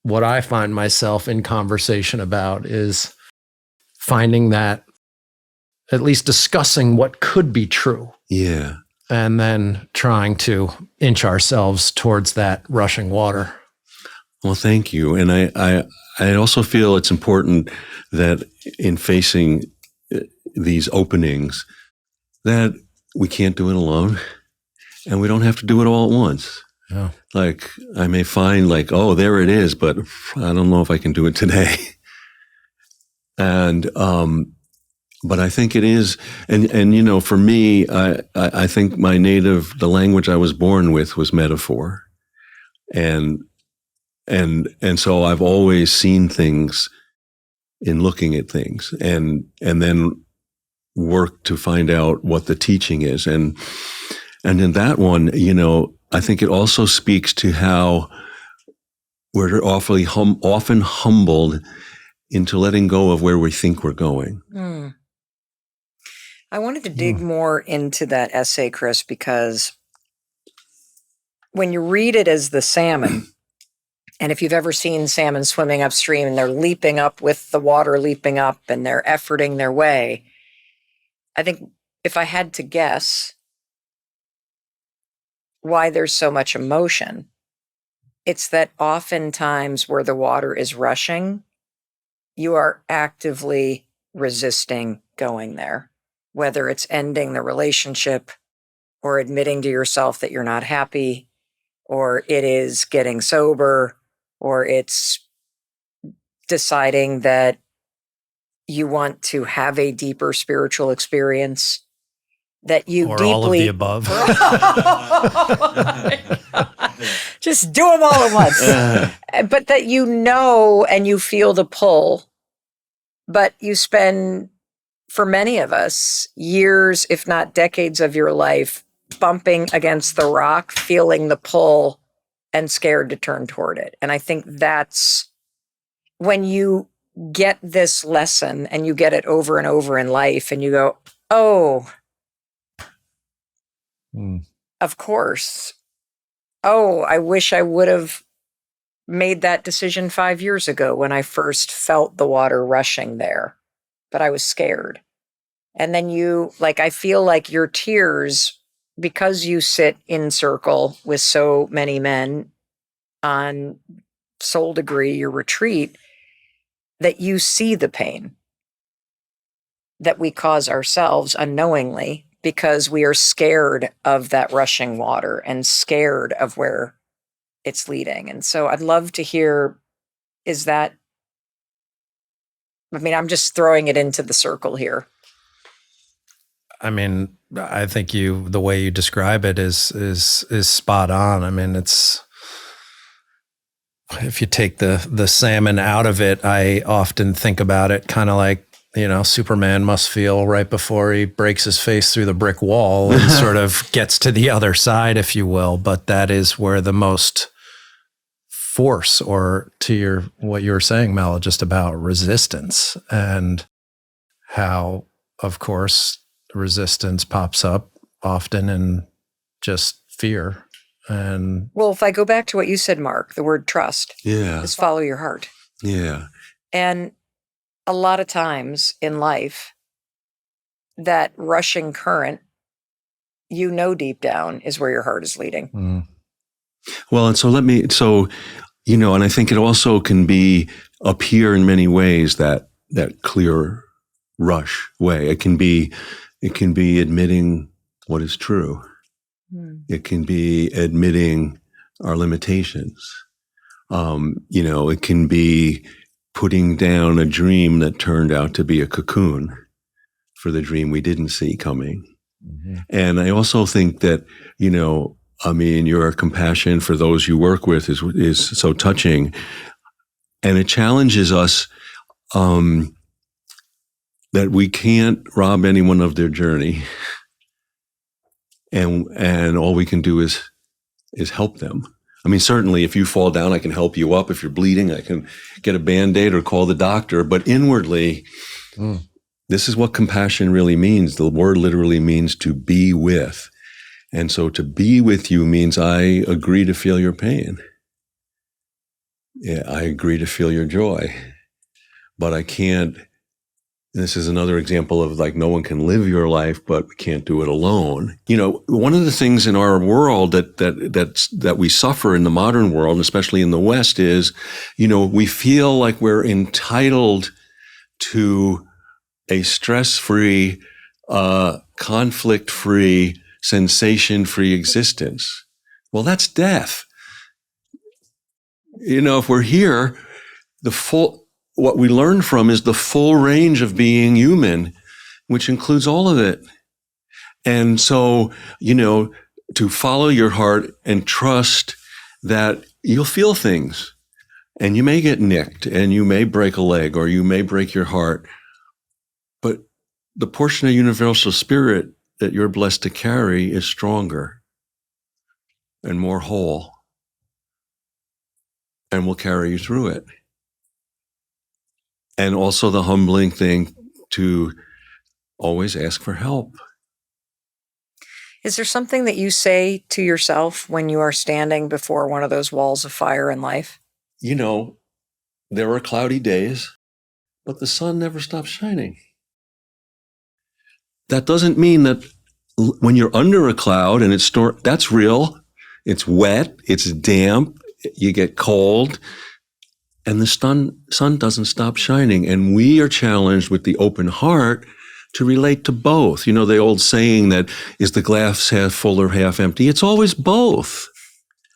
what I find myself in conversation about is finding that, at least discussing what could be true. Yeah. And then trying to inch ourselves towards that rushing water. Well, thank you. And I also feel it's important that in facing these openings, that we can't do it alone and we don't have to do it all at once. Yeah. Like I may find like, oh, there it is, but I don't know if I can do it today. And, but I think it is, and for me, I think the language I was born with was metaphor. And so I've always seen things in looking at things and then work to find out what the teaching is. And in that one, I think it also speaks to how we're often humbled into letting go of where we think we're going. Mm. I wanted to dig more into that essay, Chris, because when you read it as the salmon, and if you've ever seen salmon swimming upstream and they're leaping up with the water leaping up and they're efforting their way, I think if I had to guess why there's so much emotion, it's that oftentimes where the water is rushing, you are actively resisting going there. whether it's ending the relationship or admitting to yourself that you're not happy, or it is getting sober, or it's deciding that you want to have a deeper spiritual experience, that you or deeply all of the above. just do them all at once. But that you know and you feel the pull, but you spend, for many of us, years, if not decades of your life bumping against the rock, feeling the pull and scared to turn toward it. And I think that's when you get this lesson and you get it over and over in life and you go, oh, of course. Oh, I wish I would have made that decision 5 years ago when I first felt the water rushing there, but I was scared. And then I feel like your tears, because you sit in circle with so many men on Soul Degree, your retreat, that you see the pain that we cause ourselves unknowingly because we are scared of that rushing water and scared of where it's leading. And so I'd love to hear, I'm just throwing it into the circle here. I mean, I think the way you describe it is spot on. I mean, if you take the salmon out of it, I often think about it kind of like, Superman must feel right before he breaks his face through the brick wall and sort of gets to the other side, if you will. But that is where the most force, or to what you were saying, Mel, just about resistance, and how, of course, resistance pops up often in just fear. And well, if I go back to what you said, Mark, the word trust is follow your heart. Yeah. And a lot of times in life, that rushing current, deep down is where your heart is leading. Mm. Well, and and I think it also can appear in many ways, that clear rush way. It can be admitting what is true. It can be admitting our limitations. It can be putting down a dream that turned out to be a cocoon for the dream we didn't see coming. Mm-hmm. And I also think that, your compassion for those you work with is so touching. And it challenges us that we can't rob anyone of their journey. And all we can do is help them. I mean, certainly if you fall down, I can help you up. If you're bleeding, I can get a Band-Aid or call the doctor. But inwardly, this is what compassion really means. The word literally means to be with. And so to be with you means I agree to feel your pain. Yeah, I agree to feel your joy. But I can't. This is another example of no one can live your life, but we can't do it alone. One of the things in our world that we suffer in the modern world, especially in the West, is, we feel like we're entitled to a stress-free, conflict-free, sensation-free existence. Well, that's death. If we're here, what we learn from is the full range of being human, which includes all of it. And so, to follow your heart and trust that you'll feel things, and you may get nicked, and you may break a leg, or you may break your heart. But the portion of universal spirit that you're blessed to carry is stronger and more whole, and will carry you through it. And also the humbling thing to always ask for help. Is there something that you say to yourself when you are standing before one of those walls of fire in life? There are cloudy days, but the sun never stops shining. That doesn't mean that when you're under a cloud and that's real. It's wet, it's damp, you get cold. And the sun doesn't stop shining. And we are challenged with the open heart to relate to both. You know, the old saying that is the glass half full or half empty? It's always both.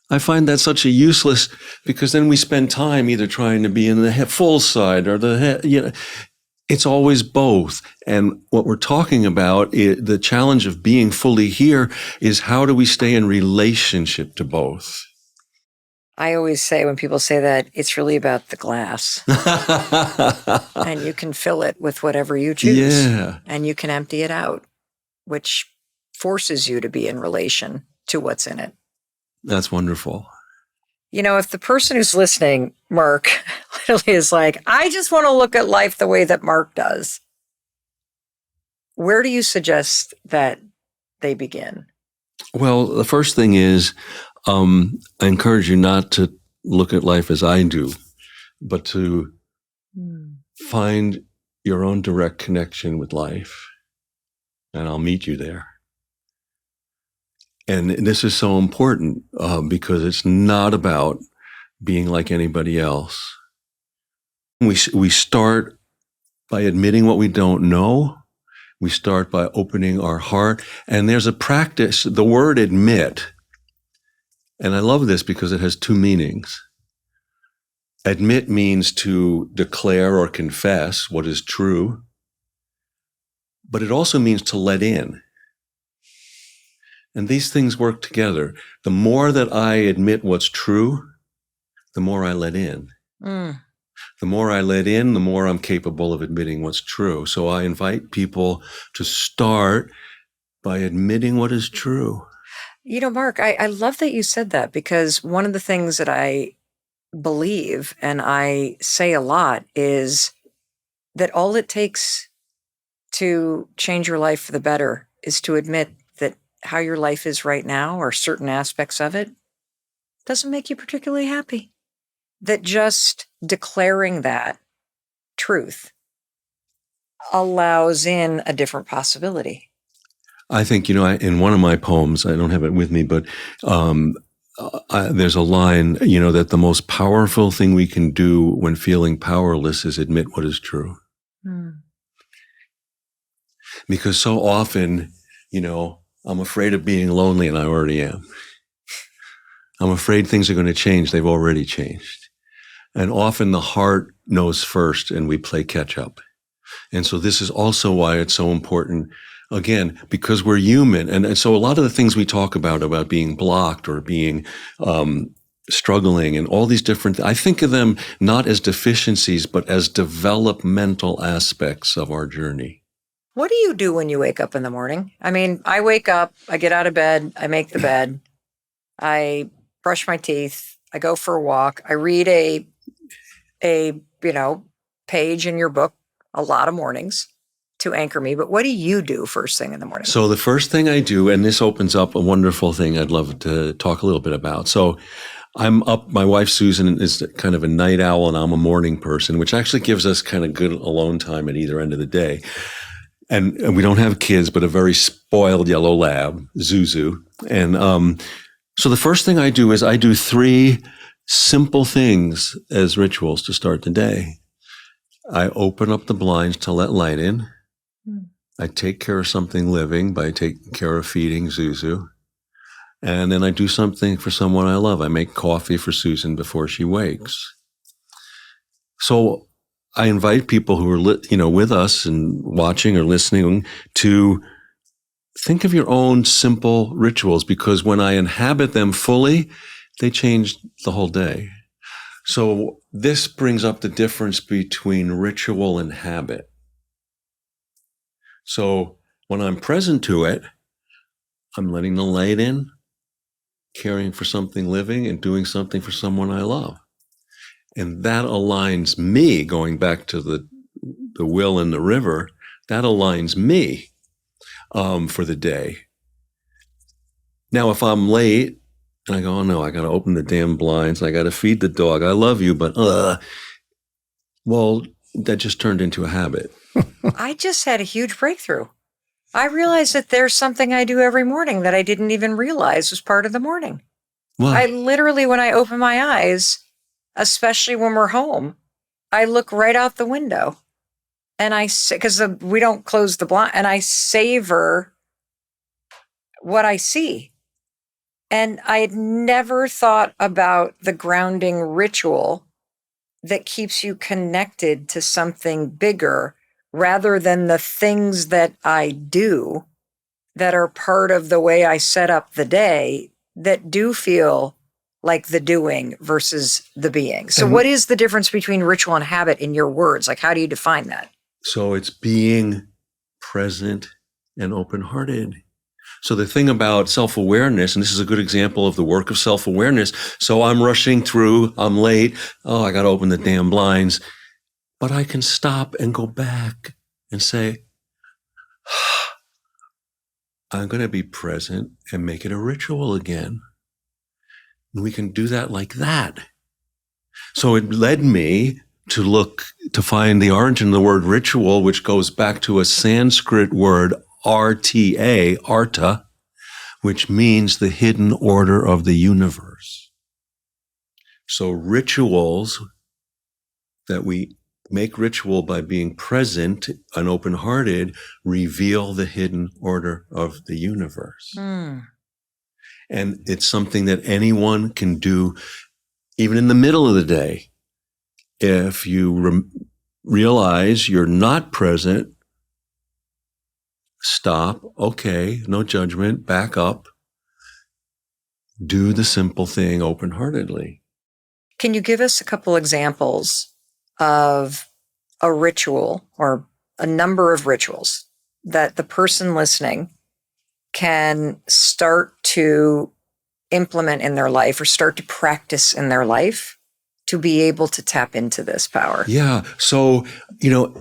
I find that such a useless, because then we spend time either trying to be in the full side or it's always both. And what we're talking about, the challenge of being fully here, is how do we stay in relationship to both? I always say when people say that, it's really about the glass. And you can fill it with whatever you choose. Yeah. And you can empty it out, which forces you to be in relation to what's in it. That's wonderful. You know, if the person who's listening, Mark, literally is like, I just want to look at life the way that Mark does, where do you suggest that they begin? Well, the first thing is, I encourage you not to look at life as I do, but to find your own direct connection with life. And I'll meet you there. And this is so important because it's not about being like anybody else. We start by admitting what we don't know. We start by opening our heart. And there's a practice, the word admit. And I love this because it has two meanings. Admit means to declare or confess what is true, but it also means to let in. And these things work together. The more that I admit what's true, the more I let in. The more I let in, the more I'm capable of admitting what's true. So I invite people to start by admitting what is true. You know, Mark, I love that you said that, because one of the things that I believe and I say a lot is that all it takes to change your life for the better is to admit that how your life is right now, or certain aspects of it, doesn't make you particularly happy. That just declaring that truth allows in a different possibility. I think, in one of my poems, I don't have it with me, but there's a line, that the most powerful thing we can do when feeling powerless is admit what is true. Because so often, I'm afraid of being lonely, and I already am. I'm afraid things are going to change. They've already changed. And often the heart knows first, and we play catch up. And so this is also why it's so important, again, because we're human. And so a lot of the things we talk about being blocked or being struggling and all these different, I think of them not as deficiencies, but as developmental aspects of our journey. What do you do when you wake up in the morning? I mean, I wake up, I get out of bed, I make the bed, I brush my teeth, I go for a walk, I read a page in your book a lot of mornings to anchor me. But what do you do first thing in the morning? So the first thing I do, and this opens up a wonderful thing I'd love to talk a little bit about. So I'm up, my wife Susan is kind of a night owl and I'm a morning person, which actually gives us kind of good alone time at either end of the day. And we don't have kids, but a very spoiled yellow lab, Zuzu. And so the first thing I do is I do 3 simple things as rituals to start the day. I open up the blinds to let light in. I take care of something living by taking care of feeding Zuzu. And then I do something for someone I love. I make coffee for Susan before she wakes. So I invite people who are, with us and watching or listening to think of your own simple rituals, because when I inhabit them fully, they change the whole day. So this brings up the difference between ritual and habit. So when I'm present to it, I'm letting the light in, caring for something living, and doing something for someone I love. And that aligns me, going back to the will in the river, that aligns me for the day. Now, if I'm late and I go, oh no, I got to open the damn blinds, I got to feed the dog, I love you, but well, that just turned into a habit. I just had a huge breakthrough. I realized that there's something I do every morning that I didn't even realize was part of the morning. What? I literally, when I open my eyes, especially when we're home, I look right out the window And because we don't close the blind, and I savor what I see. And I had never thought about the grounding ritual that keeps you connected to something bigger rather than the things that I do that are part of the way I set up the day that do feel like the doing versus the being. So what is the difference between ritual and habit in your words? Like, how do you define that? So it's being present and open-hearted. So the thing about self-awareness, and this is a good example of the work of self-awareness. So I'm rushing through, I'm late. Oh, I got to open the damn blinds. But I can stop and go back and say, I'm going to be present and make it a ritual again. And we can do that like that. So it led me to find the origin of the word ritual, which goes back to a Sanskrit word, RTA, arta, which means the hidden order of the universe. So rituals that we make ritual by being present and open-hearted reveal the hidden order of the universe. And it's something that anyone can do even in the middle of the day. If you realize you're not present, stop, okay, no judgment, back up, do the simple thing open-heartedly. Can you give us a couple examples of a ritual or a number of rituals that the person listening can start to implement in their life or start to practice in their life to be able to tap into this power? Yeah. So,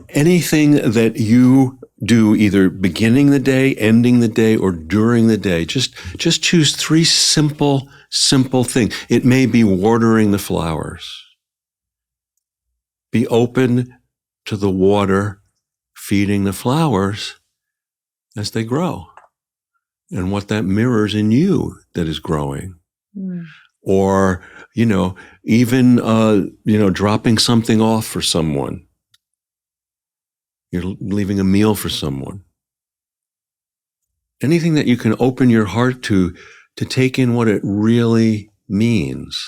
anything that you do, either beginning the day, ending the day, or during the day, just choose three simple things. It may be watering the flowers. Be open to the water feeding the flowers as they grow and what that mirrors in you that is growing. Or, even, dropping something off for someone. You're leaving a meal for someone. Anything that you can open your heart to take in what it really means.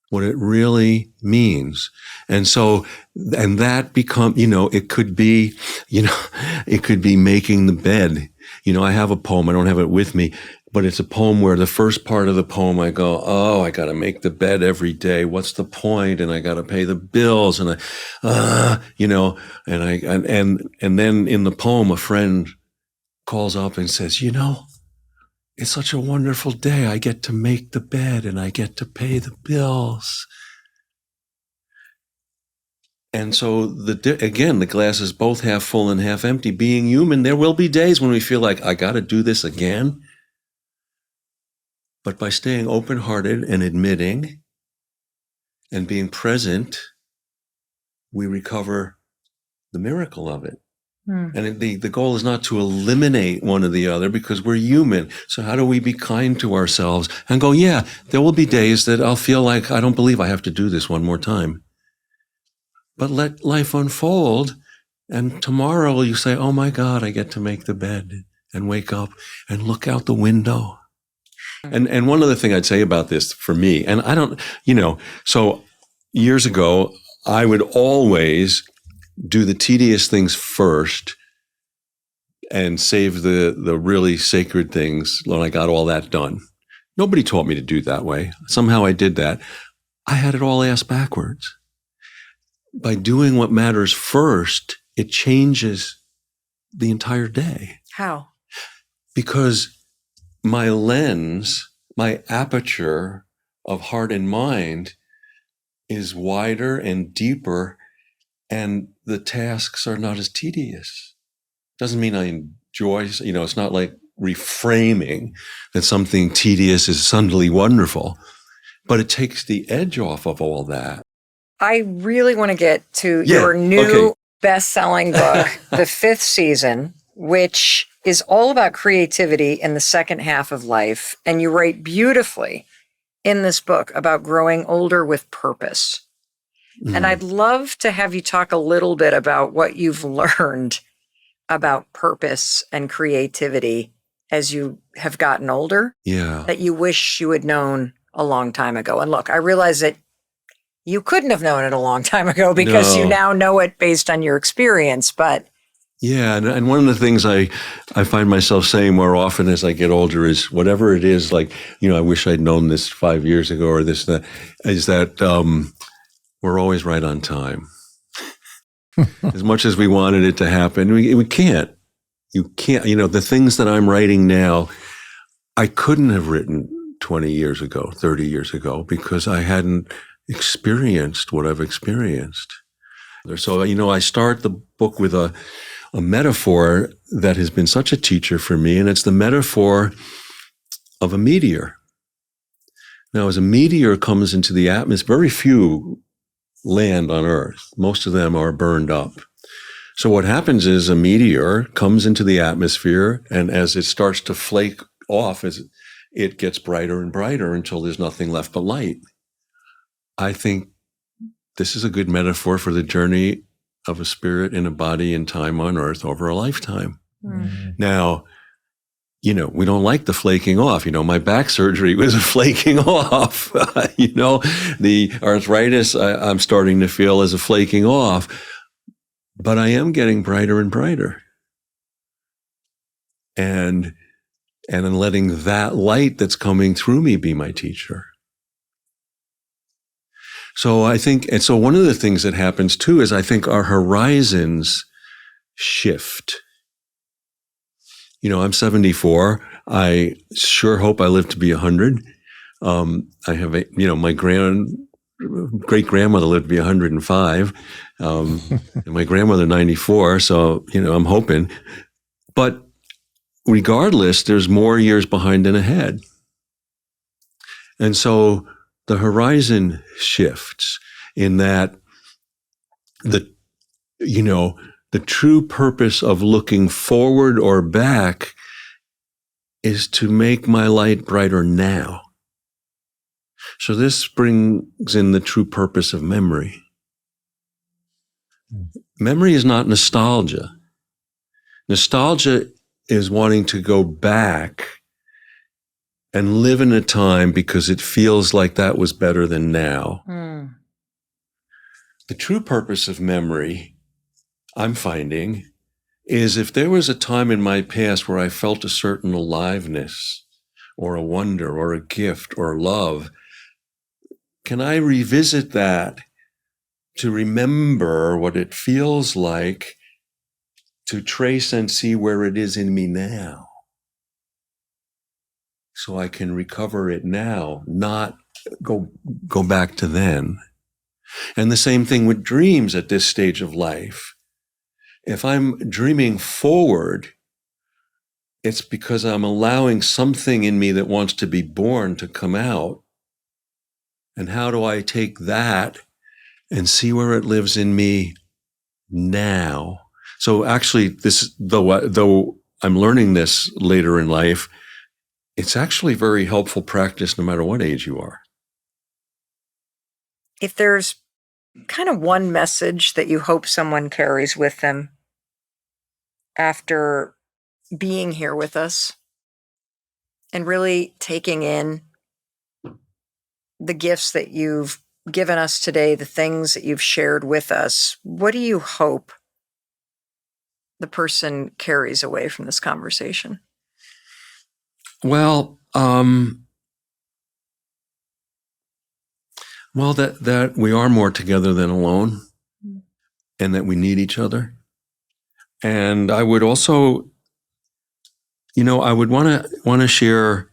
What it really means. And so, and that it could be making the bed. I have a poem, I don't have it with me, but it's a poem where the first part of the poem I go, oh, I got to make the bed every day. What's the point? And I got to pay the bills. And and then in the poem, a friend calls up and says, it's such a wonderful day. I get to make the bed and I get to pay the bills. And so the glass is both half full and half empty. Being human, there will be days when we feel like I got to do this again. But by staying open-hearted and admitting and being present, we recover the miracle of it. And the goal is not to eliminate one or the other because we're human. So how do we be kind to ourselves and go, yeah, there will be days that I'll feel like I don't believe I have to do this one more time. But let life unfold. And tomorrow you say, oh my God, I get to make the bed and wake up and look out the window. And one other thing I'd say about this for me, and I don't, so years ago, I would always do the tedious things first and save the really sacred things when I got all that done. Nobody taught me to do that way. Somehow I did that. I had it all ass backwards. By doing what matters first, it changes the entire day. How? Because my lens, my aperture of heart and mind is wider and deeper, and the tasks are not as tedious. Doesn't mean I enjoy, it's not like reframing that something tedious is suddenly wonderful, but it takes the edge off of all that. I really want to get to your new best-selling book, The Fifth Season, which is all about creativity in the second half of life. And you write beautifully in this book about growing older with purpose. And I'd love to have you talk a little bit about what you've learned about purpose and creativity as you have gotten older Yeah. that you wish you had known a long time ago. And look, I realize that you couldn't have known it a long time ago because you No. now know it based on your experience, but Yeah, and one of the things I find myself saying more often as I get older is whatever it is, like, I wish I'd known this 5 years ago or this, that, is that we're always right on time. As much as we wanted it to happen, we can't. You can't, the things that I'm writing now, I couldn't have written 20 years ago, 30 years ago, because I hadn't experienced what I've experienced. So, I start the book with a metaphor that has been such a teacher for me, and it's the metaphor of a meteor. Now, as a meteor comes into the atmosphere, very few land on Earth. Most of them are burned up. So what happens is a meteor comes into the atmosphere, and as it starts to flake off, as it gets brighter and brighter until there's nothing left but light. I think this is a good metaphor for the journey of a spirit in a body and time on Earth over a lifetime. Now, we don't like the flaking off. My back surgery was a flaking off. The arthritis I'm starting to feel is a flaking off. But I am getting brighter and brighter. And I'm letting that light that's coming through me be my teacher. So I think, and so one of the things that happens too is I think our horizons shift. I'm 74. I sure hope I live to be 100. I have my great-grandmother lived to be 105. And my grandmother 94. So, I'm hoping. But regardless, there's more years behind and ahead. And so the horizon shifts in that the true purpose of looking forward or back is to make my light brighter now. So this brings in the true purpose of memory. Memory is not nostalgia. Nostalgia is wanting to go back and live in a time because it feels like that was better than now. The true purpose of memory, I'm finding, is if there was a time in my past where I felt a certain aliveness or a wonder or a gift or love, can I revisit that to remember what it feels like to trace and see where it is in me now, so I can recover it now, not go back to then. And the same thing with dreams at this stage of life. If I'm dreaming forward, it's because I'm allowing something in me that wants to be born to come out. And how do I take that and see where it lives in me now? So actually, this, though I'm learning this later in life, it's actually very helpful practice no matter what age you are. if there's kind of one message that you hope someone carries with them after being here with us and really taking in the gifts that you've given us today, the things that you've shared with us, what do you hope the person carries away from this conversation? Well, that we are more together than alone, and that we need each other. And I would also, I would want to share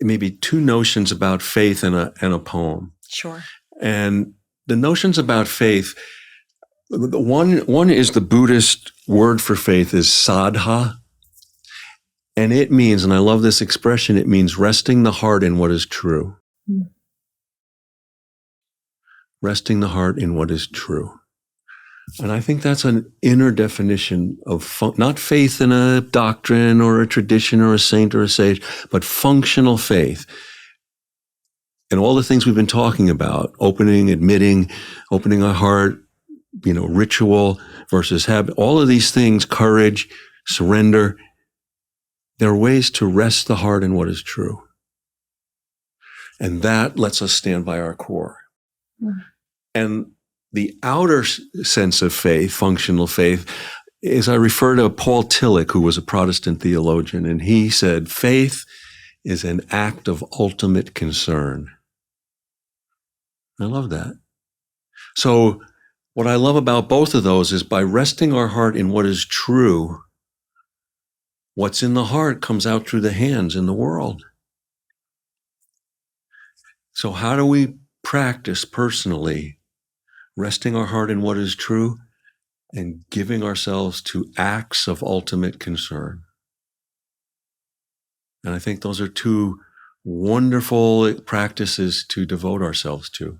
maybe two notions about faith and a poem. Sure. And the notions about faith, the one is the Buddhist word for faith is sadha. And it means, and I love this expression, it means resting the heart in what is true. Resting the heart in what is true. And I think that's an inner definition of, not faith in a doctrine or a tradition or a saint or a sage, but functional faith. And all the things we've been talking about, opening, admitting, opening our heart, ritual versus habit, all of these things, courage, surrender, there are ways to rest the heart in what is true. And that lets us stand by our core. Mm-hmm. And the outer sense of faith, functional faith, is I refer to Paul Tillich, who was a Protestant theologian, and he said, faith is an act of ultimate concern. I love that. So what I love about both of those is by resting our heart in what is true, what's in the heart comes out through the hands in the world. So how do we practice personally resting our heart in what is true and giving ourselves to acts of ultimate concern? And I think those are two wonderful practices to devote ourselves to.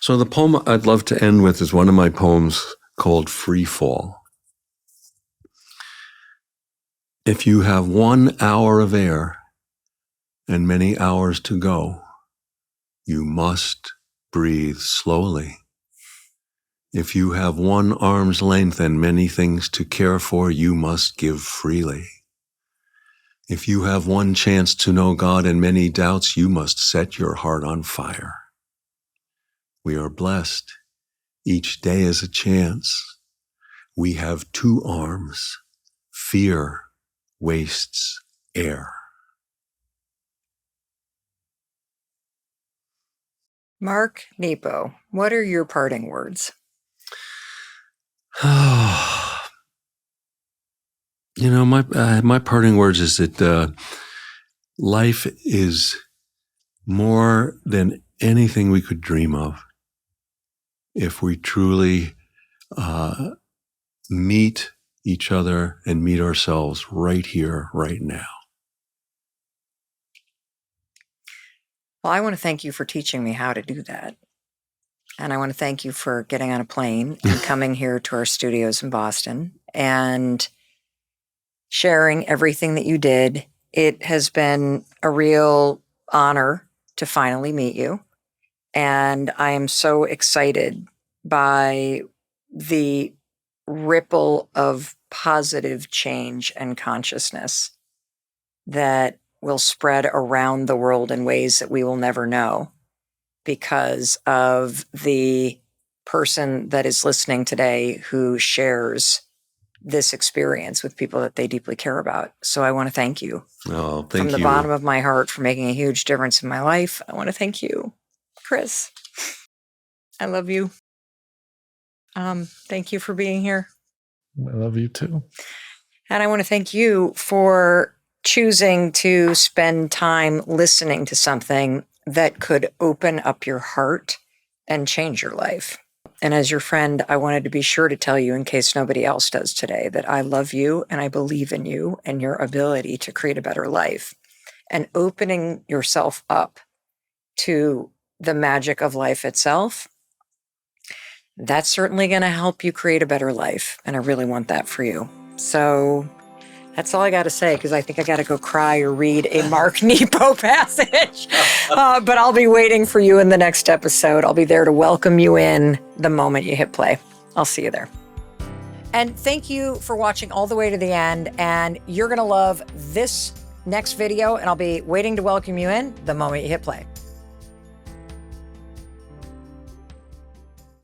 So the poem I'd love to end with is one of my poems called Free Fall. If you have 1 hour of air and many hours to go, you must breathe slowly. If you have 1 arm's length and many things to care for, you must give freely. If you have 1 chance to know God and many doubts, you must set your heart on fire. We are blessed. Each day is a chance. We have 2 arms. Fear wastes air. Mark Nepo, what are your parting words? My parting words is that life is more than anything we could dream of if we truly meet each other and meet ourselves right here, right now. Well, I want to thank you for teaching me how to do that. And I want to thank you for getting on a plane and coming here to our studios in Boston and sharing everything that you did. It has been a real honor to finally meet you. And I am so excited by the ripple of positive change and consciousness that will spread around the world in ways that we will never know because of the person that is listening today who shares this experience with people that they deeply care about. So I want to thank you. Oh, thank you. From the bottom of my heart for making a huge difference in my life. I want to thank you, Chris. I love you. Thank you for being here. I love you too. And I want to thank you for choosing to spend time listening to something that could open up your heart and change your life. And as your friend, I wanted to be sure to tell you, in case nobody else does today, that I love you and I believe in you and your ability to create a better life. And opening yourself up to the magic of life itself, that's certainly going to help you create a better life. And I really want that for you. So that's all I got to say, because I think I got to go cry or read a Mark Nepo passage. But I'll be waiting for you in the next episode. I'll be there to welcome you in the moment you hit play. I'll see you there. And thank you for watching all the way to the end. And you're going to love this next video, and I'll be waiting to welcome you in the moment you hit play.